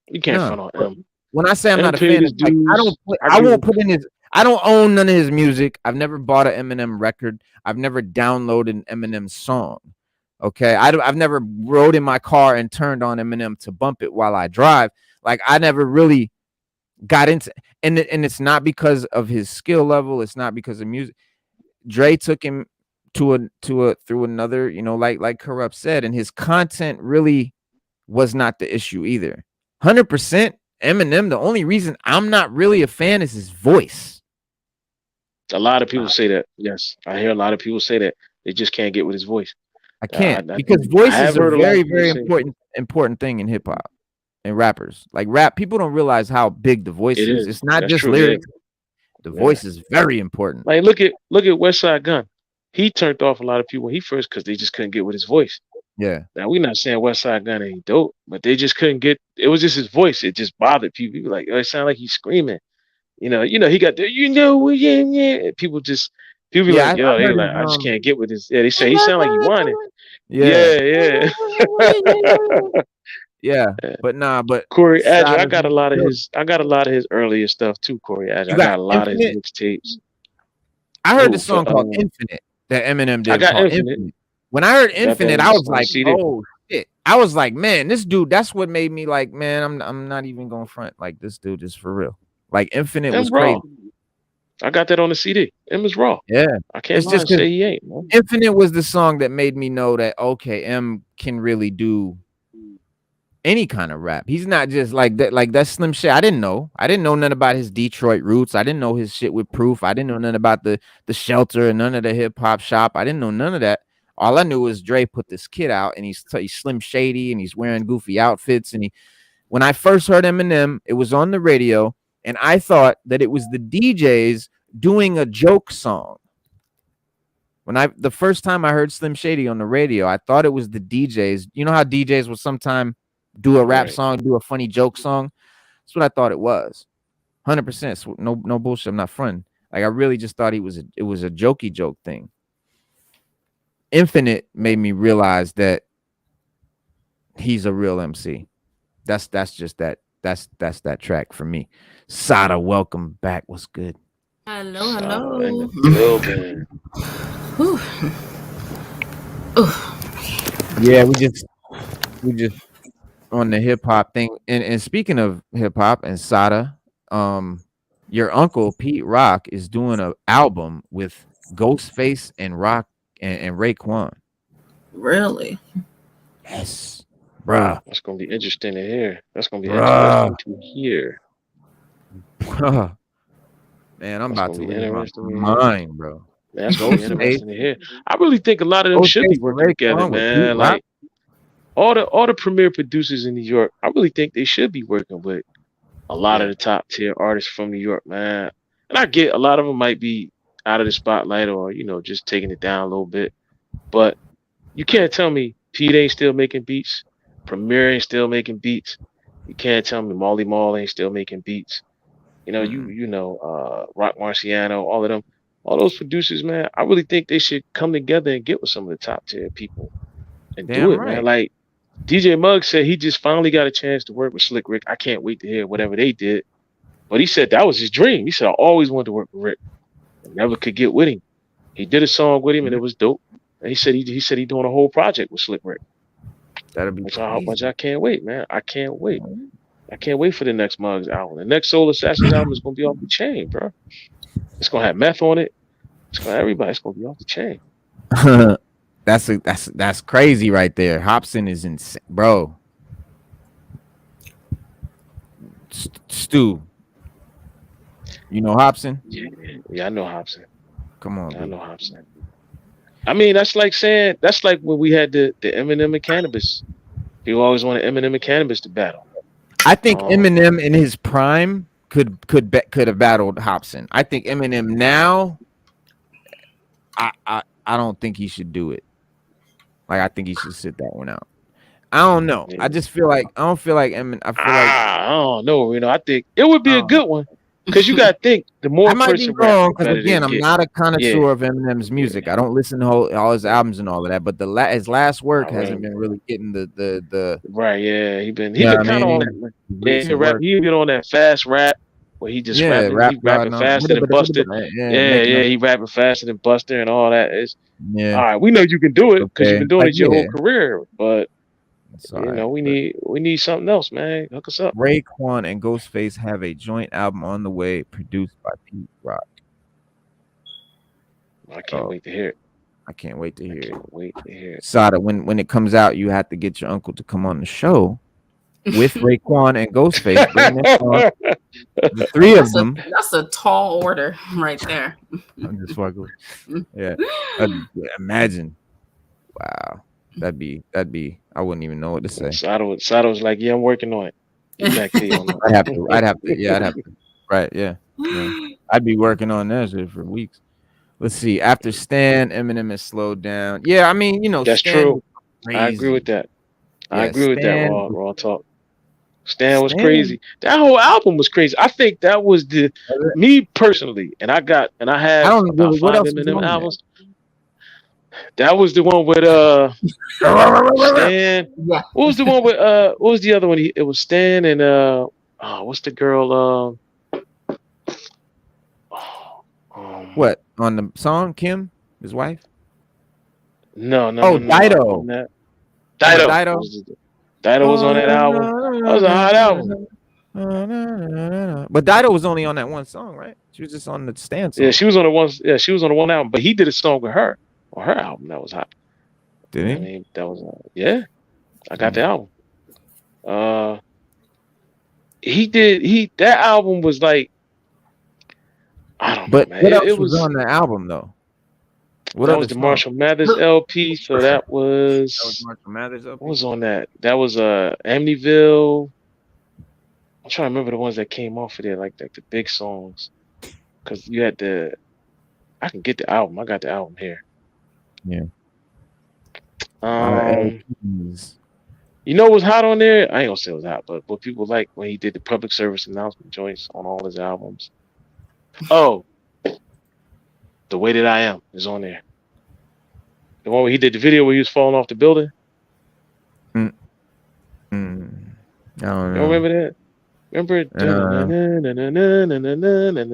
You can't no. front on But M. when I say I'm M not a paid fan, his it's like dues. I I give won't him. put in his. I don't own none of his music. I've never bought an Eminem record. I've never downloaded an Eminem song. Okay, I've never rode in my car and turned on Eminem to bump it while I drive. Like I never really got into, and it's not because of his skill level. It's not because of music. Dre took him to a through another, you know, like Corrupt said, and his content really was not the issue either. 100% Eminem. The only reason I'm not really a fan is his voice. A lot of people I, say that. Yes, I hear a lot of people say that they just can't get with his voice. I can't I because I voice is have a heard a lot of people very say important thing in hip hop and rappers. Like rap, people don't realize how big the voice it is. is. It's not That's just true. Yeah, lyrics. The yeah. voice is very important. Like look at West Side Gun. He turned off a lot of people when he first because they just couldn't get with his voice. Yeah. Now we're not saying West Side Gun ain't dope, but they just couldn't get. It was just his voice. It just bothered people. People like, oh, it sounded like he's screaming. He got the, yeah, yeah. People just People be Yeah, like, yo, I they heard like, I his just can't get with this. Yeah, they say he sound like he whining. yeah. Yeah, Yeah, yeah. but nah, but Corey Adger, I Sada's got a lot of dope. his. I got a lot of his earlier stuff too. Corey Adger, You I got got a lot of his Infinite. mixtapes. I heard the Who? song called Infinite that Eminem I did got called Infinite. Infinite. When I heard I got that Infinite, on I was the like, CD. oh shit. I was like, man, this dude, that's what made me like, man, I'm not even going front. Like this dude is for real. Like Infinite M was crazy. Raw. I got that on the CD. M is Raw. Yeah. I can't It's lie just and because say he ain't, man. Infinite was the song that made me know that okay, M can really do any kind of rap. He's not just like that, like that Slim shit. I didn't know. I didn't know nothing about his Detroit roots. I didn't know his shit with Proof. I didn't know nothing about the Shelter and none of the hip hop shop. I didn't know none of that. All I knew was Dre put this kid out and he's Slim Shady and he's wearing goofy outfits. And when I first heard Eminem, it was on the radio and I thought that it was the DJs doing a joke song. The first time I heard Slim Shady on the radio, I thought it was the DJs. You know how DJs will sometimes do a rap song, do a funny joke song? That's what I thought it was. 100%. No bullshit. I'm not fronting. Like I really just thought it was a jokey joke thing. Infinite made me realize that he's a real MC. That's just that. That's that track for me. Sada, welcome back. What's good? Hello. In the building. Yeah, we just on the hip hop thing. And speaking of hip hop and Sada, your uncle Pete Rock is doing an album with Ghostface and Rock and Raekwon. Really? Yes, bruh. That's gonna be interesting to hear. That's gonna be interesting to hear. Bruh. Man, I'm about to lose my mind, bro. Man, that's gonna be interesting to hear. I really think a lot of them should be working together, man. Like all the premier producers in New York, I really think they should be working with a lot of the top tier artists from New York, man. And I get a lot of them might be out of the spotlight or just taking it down a little bit, but you can't tell me Pete ain't still making beats, Premier ain't still making beats. You can't tell me Marley Marl ain't still making beats. Rock Marciano, all of them, all those producers, man. I really think they should come together and get with some of the top tier people and do it, man. Like DJ Muggs said, he just finally got a chance to work with Slick Rick. I can't wait to hear whatever they did. But he said that was his dream. He said, I always wanted to work with Rick. I never could get with him. He did a song with him and it was dope. And he said he doing a whole project with Slick Rick. That'll be crazy. I can't wait, man. I can't wait. I can't wait for the next Muggs album. The next Soul Assassins album is gonna be off the chain, bro. It's gonna have meth on it. It's gonna have everybody. It's gonna be off the chain. That's crazy right there. Hopsin is insane, bro. Stu, you know Hopsin? Yeah, I know Hopsin. Come on, I know Hopsin. I mean, that's like when we had the Eminem and Cannabis. People always wanted Eminem and Cannabis to battle. I think Eminem in his prime could have battled Hopsin. I think Eminem now, I don't think he should do it. Like I think he should sit that one out. I don't know. I just feel like I don't feel like Eminem. I don't know. I think it would be a good one because you got to think the more I might be wrong because again, I'm not a connoisseur of Eminem's music. I don't listen to all his albums and all of that. But his last work hasn't been really getting the right. Yeah, he been kind of on that. He been on that fast rap where he just rapping faster than Buster. He rapping faster than Buster and all that. All right. We know you can do it because you've been doing it your whole career, but. We need something else, man. Hook us up. Raekwon and Ghostface have a joint album on the way, produced by Pete Rock. I can't wait to hear it. I can't wait to hear it. Wait to hear it. Sada, when it comes out, you have to get your uncle to come on the show with Raekwon and Ghostface. The three of them. That's a tall order right there. I'm just fucking. Yeah. Imagine. Wow. That'd be. I wouldn't even know what to say. Sada was like, "Yeah, I'm working on it." I'd have to. Yeah, I'd have to. Right. Yeah. I'd be working on that shit for weeks. Let's see. After Stan, Eminem has slowed down. Yeah, I mean, that's Stan true. I agree with that. I agree with that. Raw talk. Stan was Stan. crazy. That whole album was crazy. I think that was me personally, and I I have don't about really. What 5 else was Eminem on there? albums. That was the one with Stan. Yeah. What was the one with what was the other one? It was Stan and what's the girl What on the song? Kim, his wife. No. Oh, Dido. On that. Dido. Dido. Dido was on that album. That was a hot album. But Dido was only on that one song, right? She was just on the Stan song. Yeah, she was on the one. Yeah, she was on the one album, but he did a song with her on her album. That was hot. Did he? I mean, that was yeah. I got the album. That album was like, I don't know, man. What else It was was on the album though? What that other was the song? Marshall Mathers LP. So that That was was Marshall Mathers. what was on that? That was Amityville. I'm trying to remember the ones that came off of there, like the big songs. Because you had I can get the album. I got the album here. Yeah. You know what was hot on there? I ain't gonna say it was hot, but what people like when he did the public service announcement joints on all his albums. Oh, The Way That I Am is on there. The one where he did the video where he was falling off the building. I don't know. You don't remember that? Remember it? All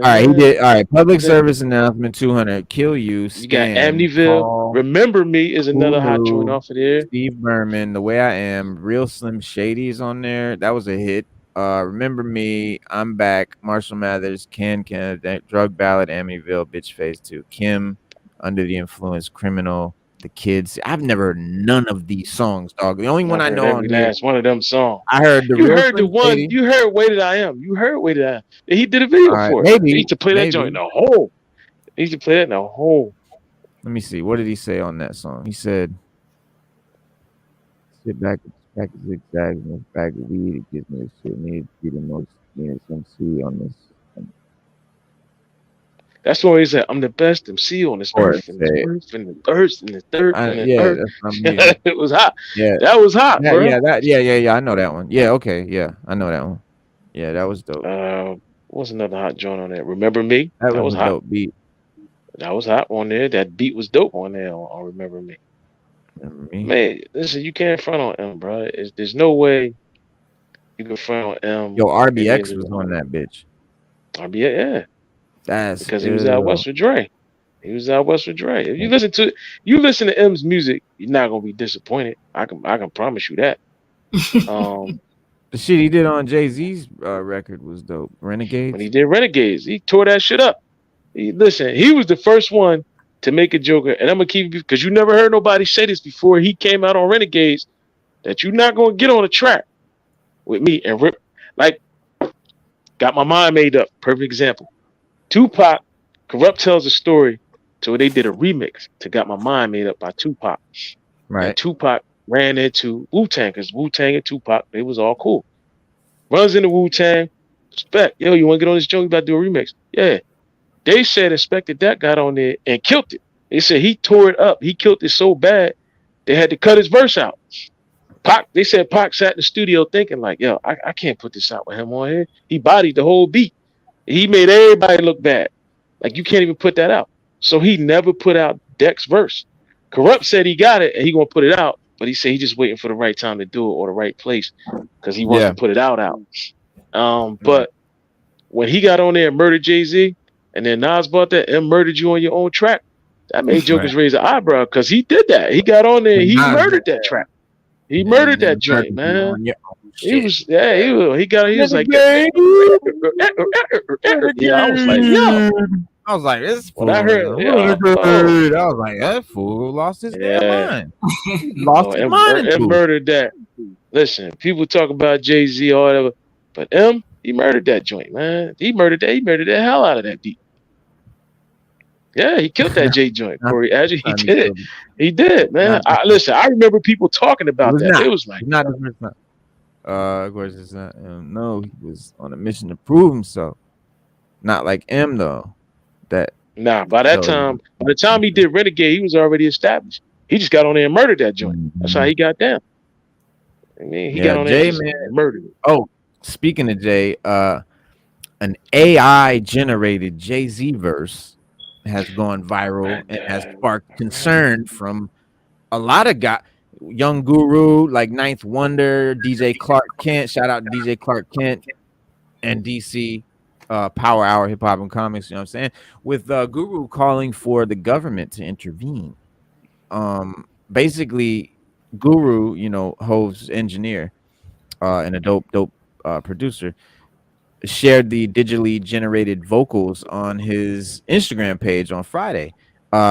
right, he did. All right, public service announcement 200. Kill You. You got Scam, Amityville. Paul, Remember Me is another hot Hulu, joint off of there. Steve Berman, The Way I Am, Real Slim Shady is on there. That was a hit. Remember Me, I'm Back, Marshall Mathers, Can, Drug Ballad, Amityville, Bitch Phase 2, Kim, Under the Influence, Criminal, The Kids. I've never heard none of these songs, dog. The only one I know on every here, last one of them songs. I heard You heard the one. You heard Way That I Am. You heard Way That I Am. He did a video for it. Maybe He used to play that joint in the hole. He used to play that in the hole. Let me see. What did he say on that song? He said, "Sit back, pack a zigzag in a bag of weed. It gives me the shit needed to be the most needed MC on this." That's what he said. I'm the best MC on this earth, and the earth, and the earth, and the third, and the earth. That's what I mean. It was hot. Yeah, that was hot, bro. Yeah. I know that one. Yeah, okay, yeah, I know that one. Yeah, that was dope. What was another hot joint on there? Remember Me? That was a hot. Dope beat. That was hot on there. That beat was dope on there. On Remember Me. Remember Me. Man, listen, you can't front on M, bro. There's no way you can front on M. Yo, RBX was on that bitch. RBX, yeah. That's because he was out west with Dre. He was out west with Dre. If you listen to M's music, you're not gonna be disappointed. I can promise you that. The shit he did on Jay-Z's record was dope. Renegades. When he did Renegades, he tore that shit up. He was the first one to make a Joker, and I'm gonna keep you because you never heard nobody say this before he came out on Renegades that you're not gonna get on a track with me and rip like Got My Mind Made Up. Perfect example. Tupac, Corrupt tells a story to where they did a remix to Got My Mind Made Up by Tupac. Right. And Tupac ran into Wu-Tang because Wu-Tang and Tupac, they was all cool. Runs into Wu-Tang, Spec, yo, you want to get on this joint? You about to do a remix? Yeah. They said Inspector Deck got on there and killed it. They said he tore it up. He killed it so bad, they had to cut his verse out. They said Pac sat in the studio thinking like, yo, I can't put this out with him on here. He bodied the whole beat. He made everybody look bad. Like, you can't even put that out. So he never put out Deck's verse. Corrupt said he got it and he gonna put it out, but he said he just waiting for the right time to do it or the right place because he wants to put it out. But when he got on there and murdered Jay-Z, and then Nas bought that and murdered you on your own track, that made Jokers raise an eyebrow because he did that. He got on there, he murdered that track. He murdered that joint, man. He was like, yeah, I was like, this fool. When I heard, I was like, that fool lost his damn mind. Lost his mind and murdered that. Listen, people talk about Jay-Z or whatever, but M, he murdered that joint, man. He murdered the hell out of that beat. Yeah, he killed that J joint. Corey Adjie, he did it. He did, man. Listen, I remember people talking about that. It was like not the first time. Of course, it's not. No, he was on a mission to prove himself. Not like M though. By the time he did Renegade, he was already established. He just got on there and murdered that joint. That's how he got down. I mean, he got on there and murdered it. Oh, speaking of Jay, an AI generated Jay-Z verse has gone viral and has sparked concern from a lot of guys. Young Guru, like Ninth Wonder, DJ Clark Kent. Shout out to DJ Clark Kent and DC Power Hour Hip Hop and Comics. You know what I'm saying? With Guru calling for the government to intervene. Basically, Guru, you know, Hove's engineer and a dope producer, shared the digitally generated vocals on his Instagram page on Friday,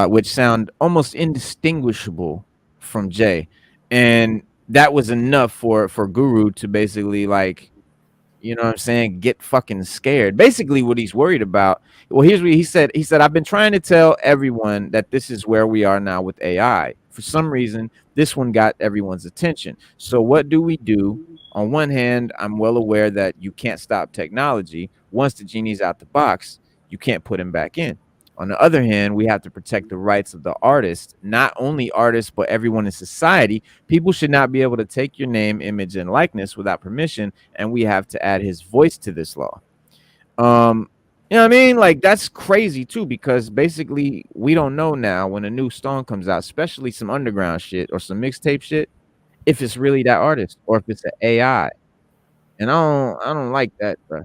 which sound almost indistinguishable from Jay, and that was enough for Guru to basically, like, you know what I'm saying, get fucking scared. Basically, what he's worried about. Well, here's what he said. He said, "I've been trying to tell everyone that this is where we are now with AI. For some reason, this one got everyone's attention. So what do we do? On one hand, I'm well aware that you can't stop technology. Once the genie's out the box, you can't put him back in. On the other hand, we have to protect the rights of the artist, not only artists, but everyone in society. People should not be able to take your name, image, and likeness without permission, and we have to add his voice to this law." You know what I mean? Like, that's crazy too, because basically we don't know now when a new song comes out, especially some underground shit or some mixtape shit, if it's really that artist or if it's an AI. And I don't like that, bro.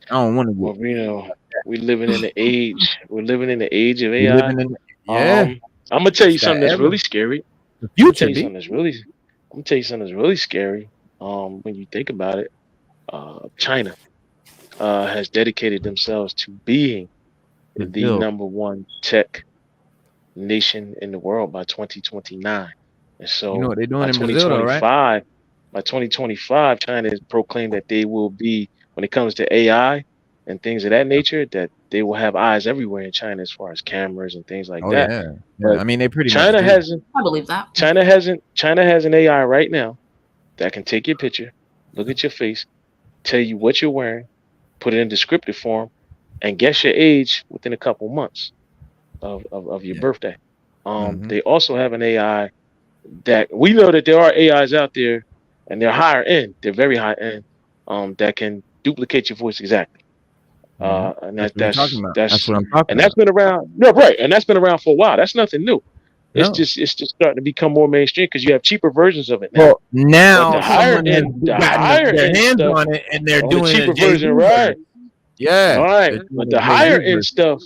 I don't want to Well, get you know, we living in the age. We're living in the age of we AI. living in, yeah, I'm gonna tell you it's that something that's era. really scary. The I'm gonna future, tell you B. something that's really. I'm gonna tell you something that's really scary. When you think about it, China has dedicated themselves to being the Brazil. number one tech nation in the world by 2029. And You know so what they're by doing in Brazil, though, right? 2025, by 2025, China has proclaimed that they will be, when it comes to AI and things of that nature, that they will have eyes everywhere in China as far as cameras and things like Oh that. yeah, yeah. But I mean, they pretty much China do. hasn't I believe that. China has an AI right now that can take your picture, look at your face, tell you what you're wearing, put it in descriptive form, and guess your age within a couple months of your Yeah. birthday. Hmm. They also have an AI that we know that there are AIs out there, and they're higher end. They're very high end. That can duplicate your voice exactly. Hmm. And That's what you're talking about. That's that's what I'm talking and that's about. been around. No, right, and that's been around for a while. That's nothing new. No. It's just starting to become more mainstream because you have cheaper versions of it now. Well, But now someone has the gotten higher their end hands stuff on it and they're on the doing a cheaper Jay Z version, right? version. All Yeah, right. they're But doing the a Jay Z higher end version. stuff,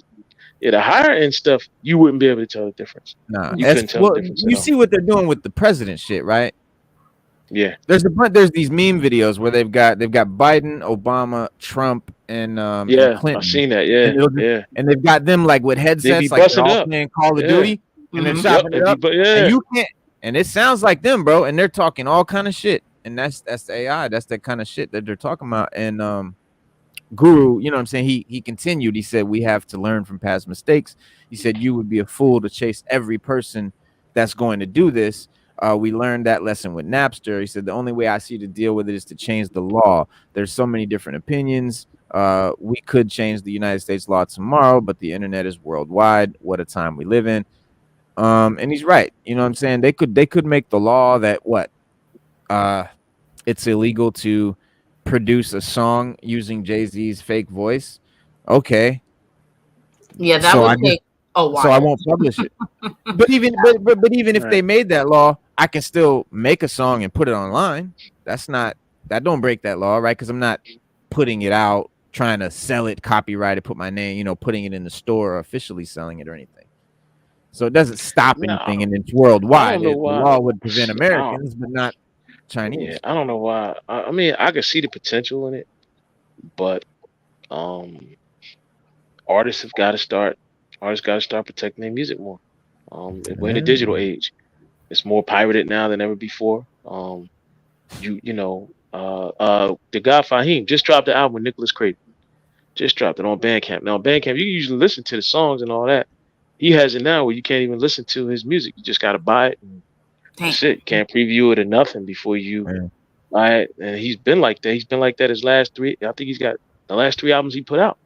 yeah, the higher end stuff, you wouldn't be able to tell the difference. Nah, You that's couldn't tell the well. difference at You all. see what they're doing with the president shit, right? Yeah. There's these meme videos where they've got Biden, Obama, Trump, and Yeah. I've Clinton, seen that. and Yeah. it'll just, Yeah. and they've got them like with They be headsets, like they're busting all up. playing Call of Yeah. Duty, and they're Hmm. Yep. chopping it up, and Yeah. you can't, and it sounds like them, bro, and they're talking all kind of shit, and that's the AI, that's that kind of shit that they're talking about, and Guru, you know what I'm saying? He continued. He said, "We have to learn from past mistakes." He said, "You would be a fool to chase every person that's going to do this." We learned that lesson with Napster. He said, "The only way I see to deal with it is to change the law. There's so many different opinions. We could change the United States law tomorrow, but the internet is worldwide. What a time we live in." And he's right. You know what I'm saying? They could make the law that what? Uh, it's illegal to produce a song using Jay-Z's fake voice. Okay. Yeah, that So would I just take a so I while. won't publish it. But even if Right. they made that law, I can still make a song and put it online. That don't break that law, right? Because I'm not putting it out, trying to sell it, copyright it, put my name, putting it in the store or officially selling it or anything. So it doesn't stop anything, No, and it's I worldwide. don't know The why. law would prevent I don't, Americans, but not yeah, Chinese. I don't know why. I mean, I could see the potential in it, but um, artists have got to start. Artists got to start protecting their music more. We're in a Yeah. digital age. It's more pirated now than ever before. The guy Fahim just dropped the album with Nicholas Craven. Just dropped it on Bandcamp. Now, on Bandcamp, you can usually listen to the songs and all that. He has it now where you can't even listen to his music. You just got to buy it. And Dang. that's it. You can't preview it or nothing before you Yeah. buy it. And he's been like that. He's been like that his last three. I think he's got the last three albums he put out.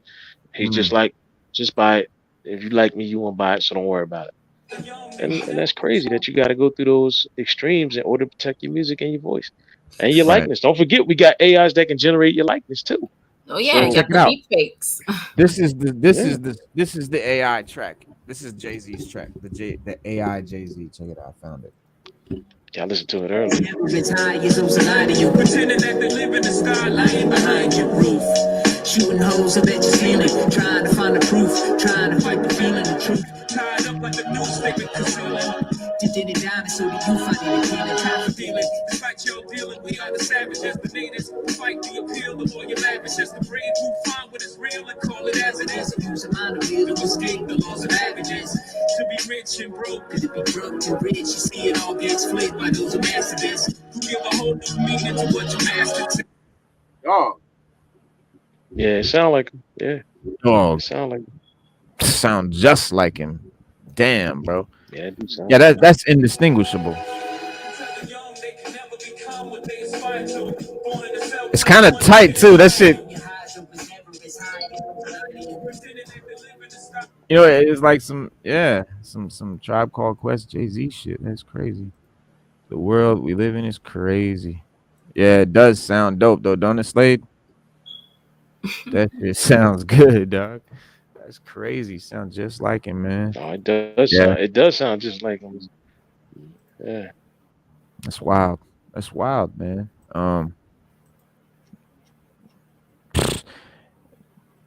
He's just Mm. like, just buy it. If you like me, you won't buy it. So don't worry about it. And that's crazy that you got to go through those extremes in order to protect your music and your voice. and your Right. likeness. Don't forget, we got AIs that can generate your likeness too. Oh yeah, So you Check got it the out. deep fakes. This is the yeah, this is the AI track. This is Jay-Z's track. The AI Jay-Z. Check it out. I found it. I listened to it earlier. Retire, so lie to you. Pretending that they live in the sky, lying behind your roof. Shooting holes up at your ceiling, trying to find the proof, trying to fight the feeling, the truth. Tied up like the newspaper concealing. You did it down, and so do you find it appealing. Time for dealing. Despite your dealing, we are the savages, the natives. Fight the appeal, the lawyer lavishes, the brave who find what is real and call it as it is. Use a mind of will to escape the laws of averages. To be rich and broke, to be broke and rich, you see it all gets flipped by those who master this, who give a whole new meaning to what you mastered. Oh, Yeah, it sound like him. Yeah, oh, it sound like sound just like him. Damn, bro. yeah, it do sound. Yeah, that's indistinguishable. It's kind of tight too. That shit. You know, it's like some Tribe Called Quest Jay-Z shit. That's crazy. The world we live in is crazy. Yeah, it does sound dope though, don't it, Slade? That shit sounds good, dog. That's crazy. Sounds just like him, man. No, it does Yeah. sound. It does sound just like him. Yeah. That's wild. That's wild, man.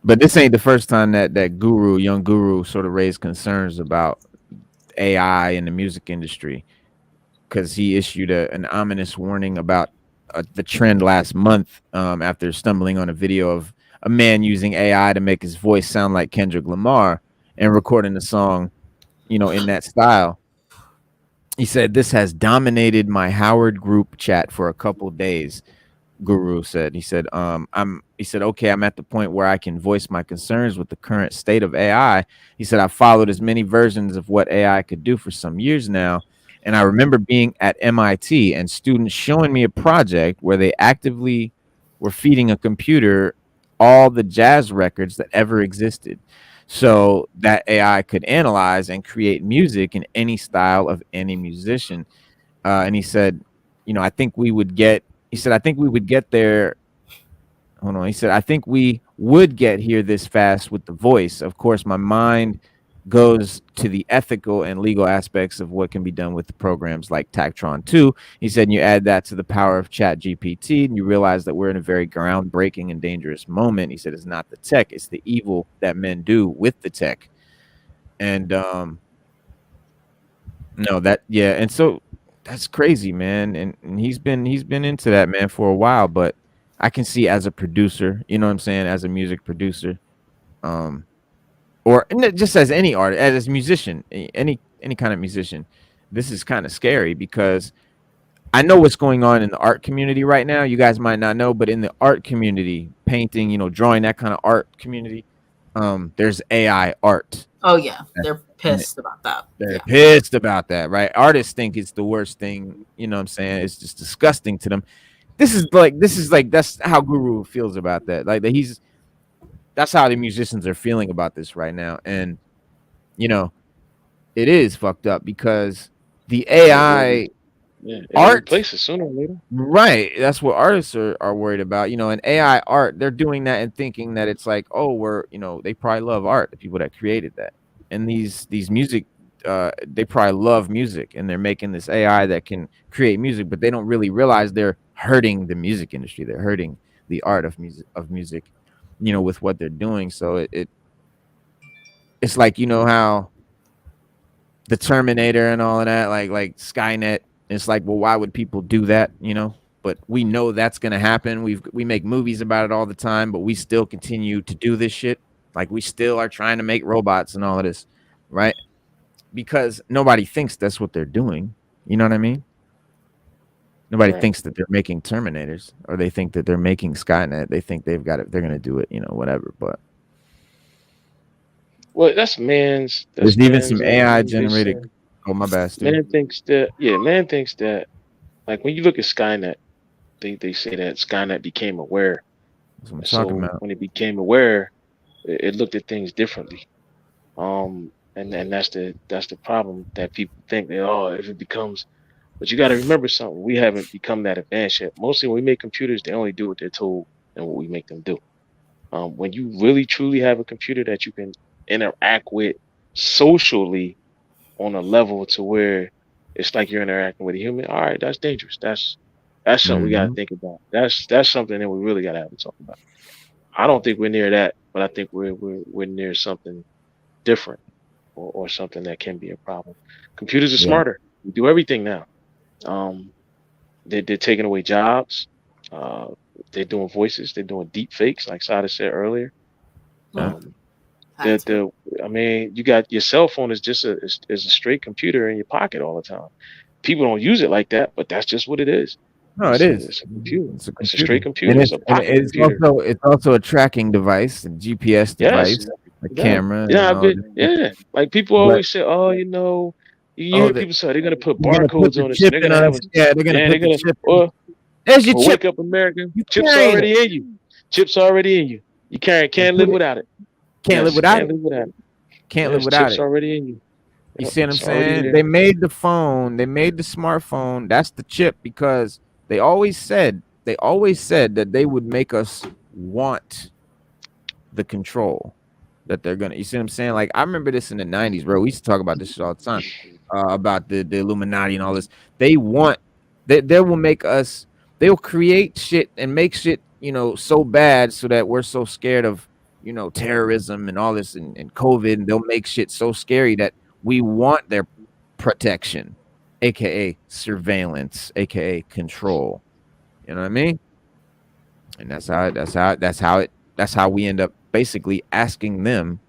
But this ain't the first time that young guru, sort of raised concerns about AI in the music industry, because he issued an ominous warning about the trend last month after stumbling on a video of a man using AI to make his voice sound like Kendrick Lamar and recording the song, in that style. He said, "This has dominated my Howard group chat for a couple days." Guru said. He said, okay, I'm at the point where I can voice my concerns with the current state of AI. He said, I've followed as many versions of what AI could do for some years now. And I remember being at MIT and students showing me a project where they actively were feeding a computer all the jazz records that ever existed, so that AI could analyze and create music in any style of any musician. And he said, I think we would get there. Hold on. He said, I think we would get here this fast with the voice. Of course, my mind goes to the ethical and legal aspects of what can be done with programs like Tactron 2. He said, and you add that to the power of Chat GPT, and you realize that we're in a very groundbreaking and dangerous moment. He said, it's not the tech, it's the evil that men do with the tech. And no, and so that's crazy, man. And he's been into that, man, for a while. But I can see as a producer, you know what I'm saying, as a music producer, or just as any artist, as a musician, any kind of musician, this is kind of scary because I know what's going on in the art community right now. You guys might not know, but in the art community, painting, drawing, that kind of art community, there's AI art. Oh yeah, they're pissed about that. They're pissed about that, right? Artists think it's the worst thing. You know what I'm saying? It's just disgusting to them. This is like that's how Guru feels about that. Like that's how the musicians are feeling about this right now. And it is fucked up because the AI art places sooner or later. Right. That's what artists are worried about. And AI art, they're doing that and thinking that it's like, oh, they probably love art, the people that created that. And these music, they probably love music, and they're making this AI that can create music, but they don't really realize they're hurting the music industry. They're hurting the art of music, with what they're doing. So it's like, how the Terminator and all of that, like Skynet. It's like, well, why would people do that? But we know that's gonna happen. We make movies about it all the time, but we still continue to do this shit. Like, we still are trying to make robots and all of this, right? Because nobody thinks that's what they're doing. You know what I mean? Nobody thinks that they're making Terminators, or they think that they're making Skynet. They think they've got it. They're gonna do it. Whatever. But well, that's man's. There's even some AI generated. Oh, my bad, Steve. Man thinks that, like, when you look at Skynet, they say that Skynet became aware. That's what I'm talking about. When it became aware, it looked at things differently. And that's the problem, that people think that, if it becomes But you got to remember something. We haven't become that advanced yet. Mostly when we make computers, they only do what they're told and what we make them do. When you really truly have a computer that you can interact with socially on a level to where it's like you're interacting with a human, all right, that's dangerous. That's something we got to Mhm. think about. That's something that we really got to have to talk about. I don't think we're near that, but I think we're near something different or something that can be a problem. Computers are Yeah. smarter. We do everything now. They're taking away jobs. Uh, they're doing voices. They're doing deep fakes, like Sada said earlier. Yeah. Um, Had to. I mean, you got your cell phone is just is a straight computer in your pocket all the time. People don't use it like that, but that's just what it is. No, it is. It's a computer. It's a It's a computer, straight computer. It's a and pocket computer. it's also a tracking device, a GPS Yes. device, a Yeah. camera, Yeah, and I all bet. this. Yeah. Like people But always say, oh, you oh, hear people say they're gonna put they're gonna put barcodes the on it, so chip they're in gonna have a us. Yeah, they're gonna yeah, put they're the gonna chip. or There's your or chip. wake up America. You Chips carrying it. already in you. Chips already in you. You can't live without it. Can't live Yes, without can't it. live without it. Can't live Yes, without chips it. already in you. You Yep, see what I'm it's already saying? there. They made the phone, they made the smartphone. That's the chip because they always said that they would make us want the control that they're gonna. You see what I'm saying? Like I remember this in the '90s, bro. We used to talk about this shit all the time about the Illuminati and all this. They will make us. They'll create shit and make shit so bad so that we're so scared of terrorism and all this and COVID, and they'll make shit so scary that we want their protection, aka surveillance, aka control. You know what I mean? And that's how we end up basically asking them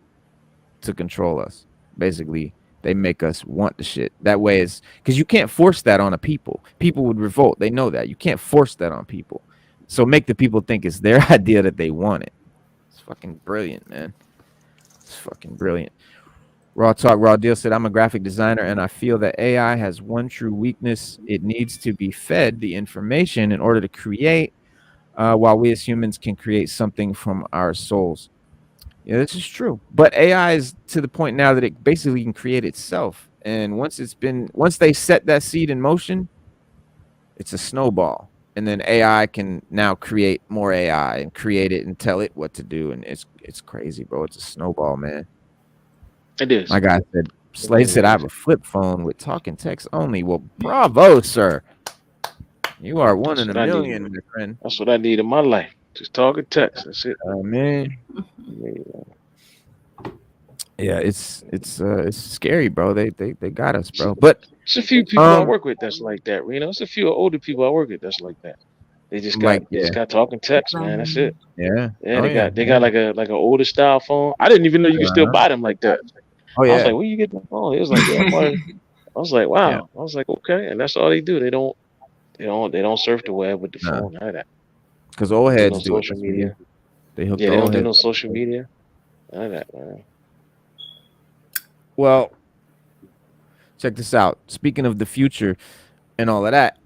to control us. Basically, they make us want the shit. That way is because you can't force that on a people. People would revolt. They know that. You can't force that on people. So make the people think it's their idea that they want it. It's fucking brilliant, man. It's fucking brilliant. Raw Talk, Raw Deal said, I'm a graphic designer and I feel that AI has one true weakness. It needs to be fed the information in order to create, while we as humans can create something from our souls. Yeah, this is true. But AI is to the point now that it basically can create itself. And once they set that seed in motion, it's a snowball. And then AI can now create more AI and create it and tell it what to do. And it's crazy, bro. It's a snowball, man. It is. My guy said, Slade said, I have a flip phone with talking text only. Well, bravo, sir. You are one in a million, my friend. That's what I need in my life. Just talking text. That's it. Man. Yeah, it's scary, bro. They got us, bro. But it's a few people I work with that's like that. You know, it's a few older people I work with that's like that. They just got talking text, man. That's it. Yeah. Yeah, they got like an older style phone. I didn't even know you could still buy them like that. Oh yeah. I was like, where you get the phone? It was like, yeah, I was like, wow. Yeah. I was like, okay, and that's all they do. They don't surf the web with the phone. None of that. Because old heads do social media. They don't do no social media. None of that, man. Well, check this out. Speaking of the future and all of that,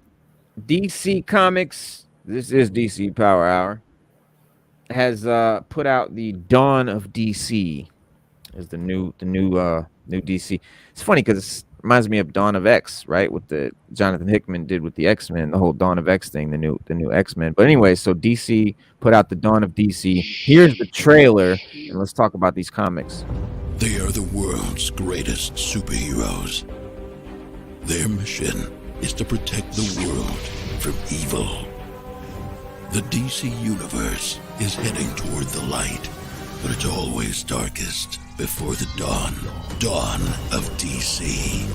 DC Comics, this is DC Power Hour, has put out the Dawn of DC as the new DC. It's funny because it reminds me of Dawn of X, right? With the Jonathan Hickman did with the X-Men, the whole Dawn of X thing, the new X-Men. But anyway, so DC put out the Dawn of DC. Here's the trailer, and let's talk about these comics. They are the world's greatest superheroes. Their mission is to protect the world from evil. The DC universe is heading toward the light, but it's always darkest before the dawn. Dawn of DC.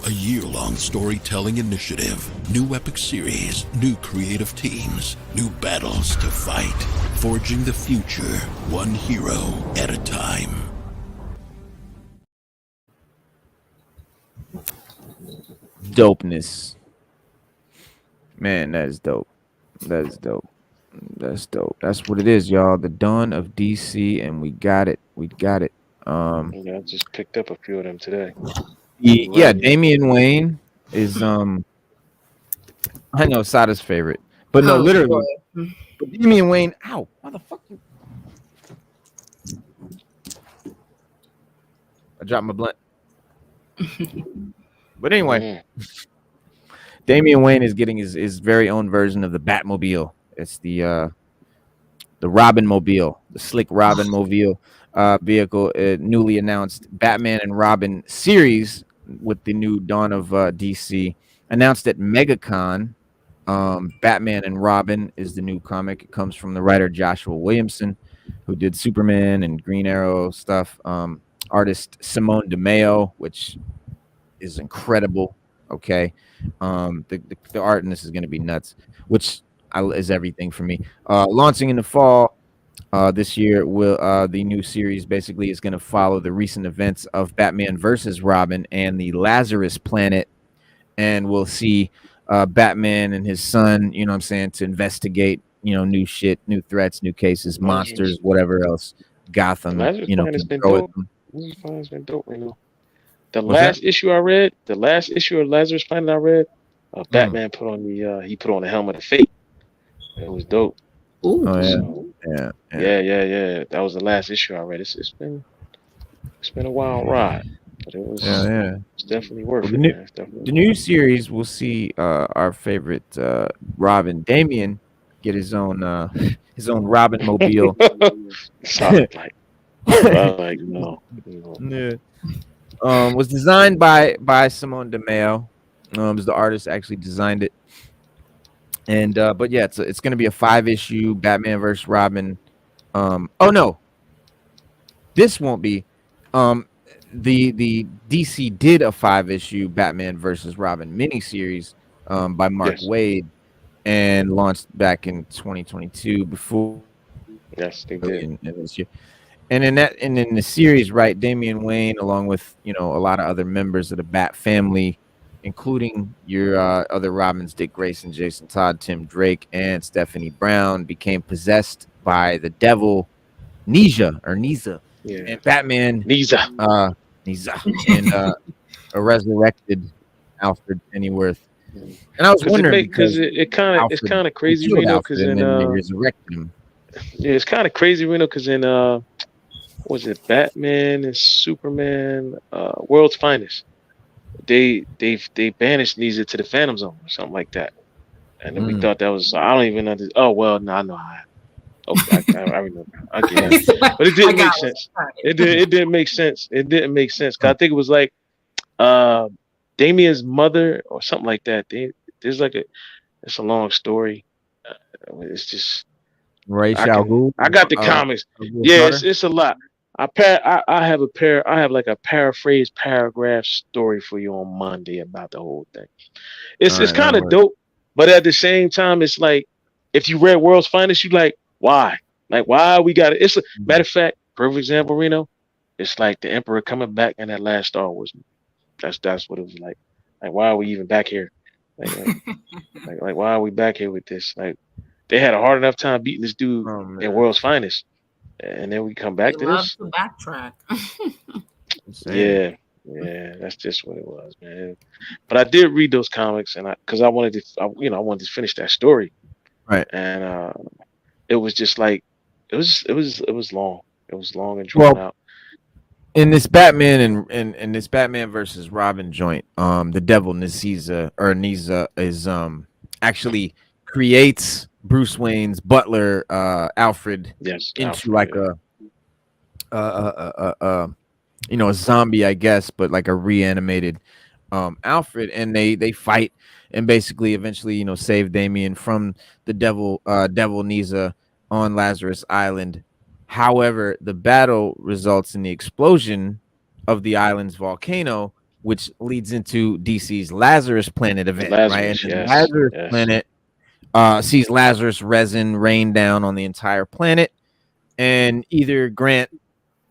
A year-long storytelling initiative, new epic series, new creative teams, new battles to fight, forging the future one hero at a time. Dopeness. Man, that is dope. That's dope. That's what it is, y'all. The Dawn of DC, and we got it. I just picked up a few of them today. Yeah, Damian Wayne is I know Sada's favorite, but no, literally. But Damian Wayne, ow, motherfucker! I dropped my blunt. But anyway, Damian Wayne is getting his very own version of the Batmobile. It's the Robin Mobile, the slick Robin Mobile vehicle. Newly announced Batman and Robin series with the new dawn of DC. Announced at MegaCon. Batman and Robin is the new comic. It comes from the writer Joshua Williamson, who did Superman and Green Arrow stuff. Artist Simone DeMeo, which is incredible. Okay, the art in this is going to be nuts, which is everything for me. Launching in the fall this year, will the new series basically is going to follow the recent events of Batman versus Robin and the Lazarus Planet, and we'll see Batman and his son, you know what I'm saying, to investigate, new shit, new threats, new cases, monsters, whatever else Gotham, Lazarus can Planet's been throw at dope. them. It's been dope, The What's last issue I read, the last issue of Lazarus Planet I read, Batman put on the helmet of fate. It was dope. Ooh. Oh yeah. So, yeah. That was the last issue I read. It's been a wild ride, but it was it's definitely worth Well, it. Man. It's The definitely new series will see our favorite Robin, Damian, get his own Robin Mobile. Solid, like, no. Yeah. Was designed by Simone DeMeo. The artist actually designed it. And but yeah, it's going to be a 5-issue Batman versus Robin. Oh no, this won't be. The DC did a 5-issue Batman versus Robin miniseries by Mark Yes. Waid, and launched back in 2022 before Yes, they did. in this year. And in the series, right, Damian Wayne, along with a lot of other members of the Bat family, including your other Robins, Dick Grayson, Jason Todd, Tim Drake, and Stephanie Brown, became possessed by the devil Niza, Yeah. and Batman Niza. and a resurrected Alfred Pennyworth. And I was wondering Because it's kind of crazy, Reno. Because and in then they resurrected him. yeah, it's kind of crazy, Reno. Because in what was it, Batman and Superman, World's Finest, they banished Niza to the Phantom Zone or something like that, and then we thought that was, I don't even know. Oh well, no, I know how. Okay, I remember. I get it. But it didn't make sense. It didn't make sense. It didn't make sense. Cause I think it was like Damian's mother or something like that. There's like it's a long story. It's just Ra's I al can- Ghul. I got the comics. Yeah, it's a lot. I have like a paraphrase paragraph story for you on Monday about the whole thing. It's All right, kind that'll of dope, but at the same time, it's like if you read World's Finest, you like why? Like why we got it? It's a matter of fact, perfect example, Reno. It's like the Emperor coming back in that last Star Wars movie. That's what it was like. Like why are we even back here? Like why are we back here with this? Like they had a hard enough time beating this dude in World's Finest, and then we come back They to love this. to backtrack. Yeah, that's just what it was, man. But I did read those comics, and because I wanted to finish that story, Right. And it was just like it was long. It was long and drawn out. In this Batman and this Batman versus Robin joint, the devil Niza is actually creates Bruce Wayne's butler Alfred Yes, into Alfred, like yeah. a zombie, I guess, but like a reanimated Alfred, and they fight and basically eventually save Damian from the devil Niza on Lazarus Island. However, the battle results in the explosion of the island's volcano, which leads into DC's Lazarus Planet event, right? And the Lazarus Planet sees Lazarus resin rain down on the entire planet and either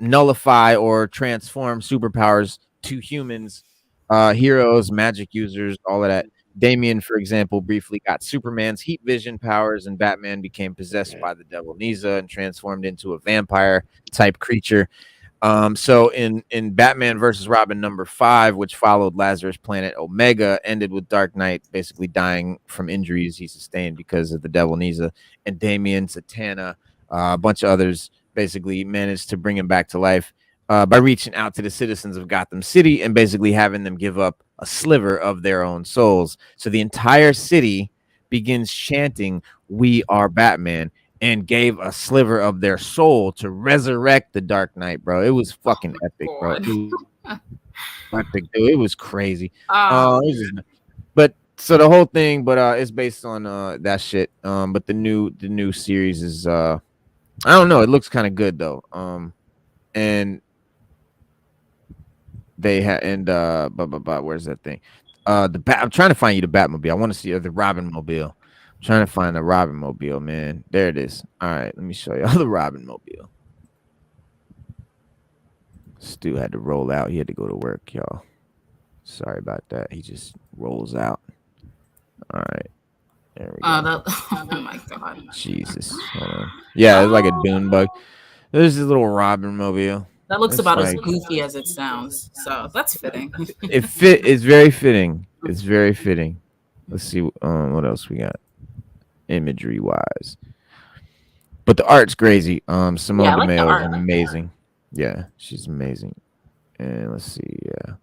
nullify or transform superpowers to humans, heroes, magic users, all of that. Damian, for example, briefly got Superman's heat vision powers, and Batman became possessed by the devil Niza and transformed into a vampire type creature. So in Batman versus Robin #5, which followed Lazarus Planet Omega, ended with Dark Knight basically dying from injuries he sustained because of the devil Niza, and Damian, Zatanna, a bunch of others basically managed to bring him back to life by reaching out to the citizens of Gotham City and basically having them give up a sliver of their own souls. So the entire city begins chanting, "We are Batman," and gave a sliver of their soul to resurrect the Dark Knight, bro. It was fucking epic, bro. God. It was epic, dude. It was crazy. Oh, It was just- but so the whole thing, but it's based on that shit. But the new series is I don't know. It looks kind of good though. And they had but where's that thing? I'm trying to find you the Batmobile. I want to see the Robin Mobile. I'm trying to find the Robin Mobile, man. There it is. All right, let me show you the Robin Mobile. Stu had to roll out. He had to go to work, y'all. Sorry about that. He just rolls out. All right. There we go. oh my God. Jesus. Hold on. Yeah, it's like a dune bug. There's this little Robin Mobile. That looks It's about as like- goofy as it sounds. So that's fitting. It's very fitting. It's very fitting. Let's see what else we got imagery wise. But the art's crazy. Simone Yeah, I like the DeMeo art. is amazing. Yeah, she's amazing. And let's see, yeah.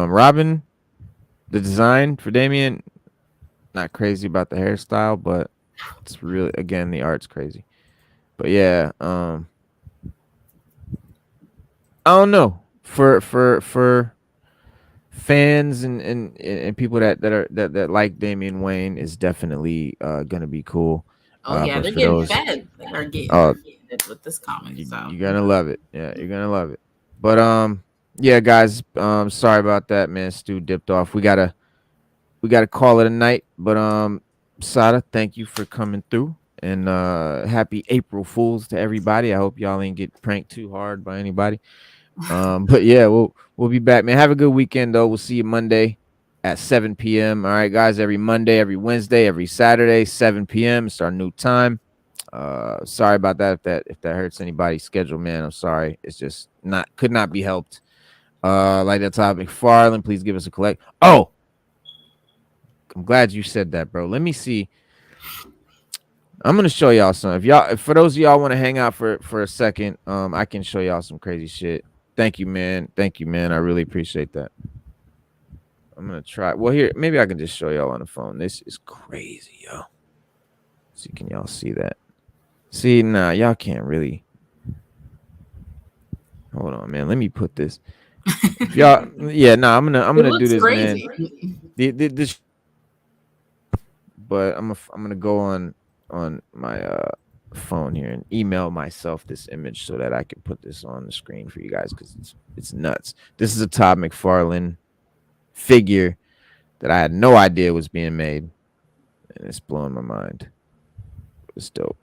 Robin, the design for Damian, not crazy about the hairstyle, but it's really, again, the art's crazy. But yeah, I don't know. For fans and people that like Damian Wayne is definitely gonna be cool. Oh yeah, but they're for getting those- fed. They are getting Oh, fed with this comic. So You're gonna love it. Yeah, you're gonna love it. But yeah, guys, sorry about that, man. Stu dipped off. We gotta call it a night. But Sada, thank you for coming through. And happy April Fools to everybody. I hope y'all ain't get pranked too hard by anybody. But yeah, we'll be back, man. Have a good weekend though. We'll see you Monday at 7 p.m. All right, guys, every Monday, every Wednesday, every Saturday, 7 p.m. It's our new time. Sorry about that if that hurts anybody's schedule, man. I'm sorry. It's just could not be helped. Like that Todd McFarlane, please give us a collect. Oh, I'm glad you said that, bro. Let me see. I'm gonna show y'all some. If for those of y'all want to hang out for a second, I can show y'all some crazy shit. Thank you, man. I really appreciate that. I'm gonna try. Well, here, maybe I can just show y'all on the phone. This is crazy, yo. See, can y'all see that? See, nah, y'all can't really. Hold on, man. Let me put this. If y'all, yeah, nah, I'm gonna it do looks this, crazy. man. This, but I'm gonna go on my phone here and email myself this image so that I can put this on the screen for you guys because it's nuts. This is a Todd McFarlane figure that I had no idea was being made, and it's blowing my mind. It's dope.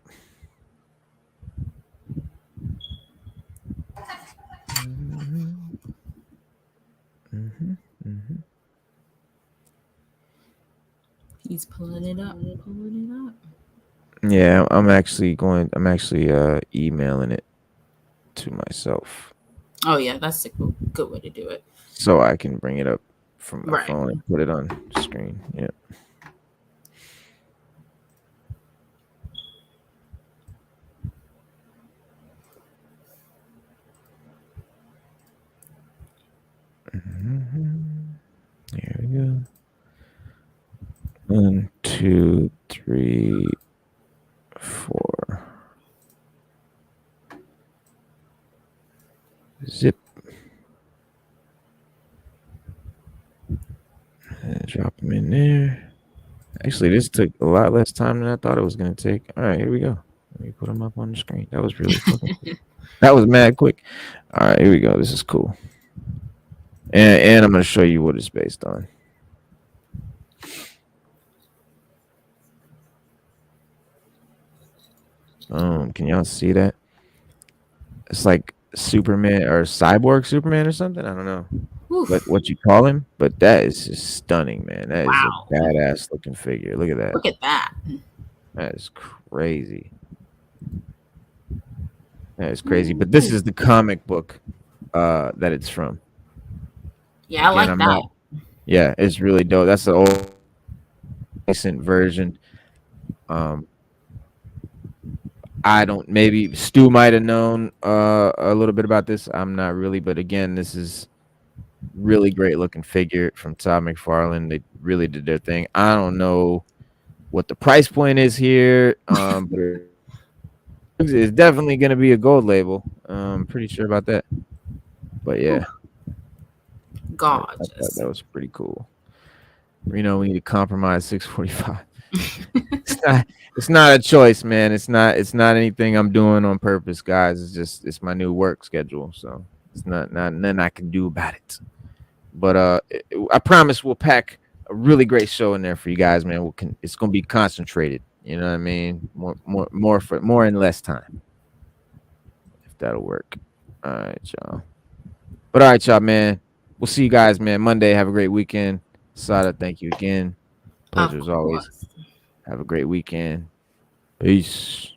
He's pulling it up. Yeah, I'm actually emailing it to myself Oh yeah, that's a good way to do it. so I can bring it up from my Right. phone and put it on screen. Yeah. Here we go. 1, 2, 3, 4. Zip. And drop them in there. Actually, this took a lot less time than I thought it was going to take. All right, here we go. Let me put them up on the screen. That was really fucking quick. That was mad quick. All right, here we go. This is cool. And I'm going to show you what it's based on. Can y'all see that? It's like Superman or Cyborg Superman or something. I don't know Oof. what you call him, but that is just stunning, man. That is Wow. a badass looking figure. Look at that. Look at that. That is crazy. That is crazy. But this is the comic book that it's from. Yeah, I like I'm that. not- Yeah, it's really dope. That's the old recent version. I don't, maybe Stu might have known a little bit about this. I'm not really, but again, this is Really great looking figure from Todd McFarlane. They really did their thing. I don't know what the price point is here, but it's definitely going to be a gold label. Pretty sure about that. But yeah, I thought Gorgeous. that was pretty cool. We need to compromise 645. It's not a choice, man. It's not anything I'm doing on purpose, guys. It's my new work schedule, so it's not nothing I can do about it. But I promise we'll pack a really great show in there for you guys, man. It's gonna be concentrated. You know what I mean? More in less time. If that'll work. All right, y'all. But all right, y'all, man. We'll see you guys, man. Monday. Have a great weekend. Sada, thank you again. Pleasure as always. course. Have a great weekend. Peace.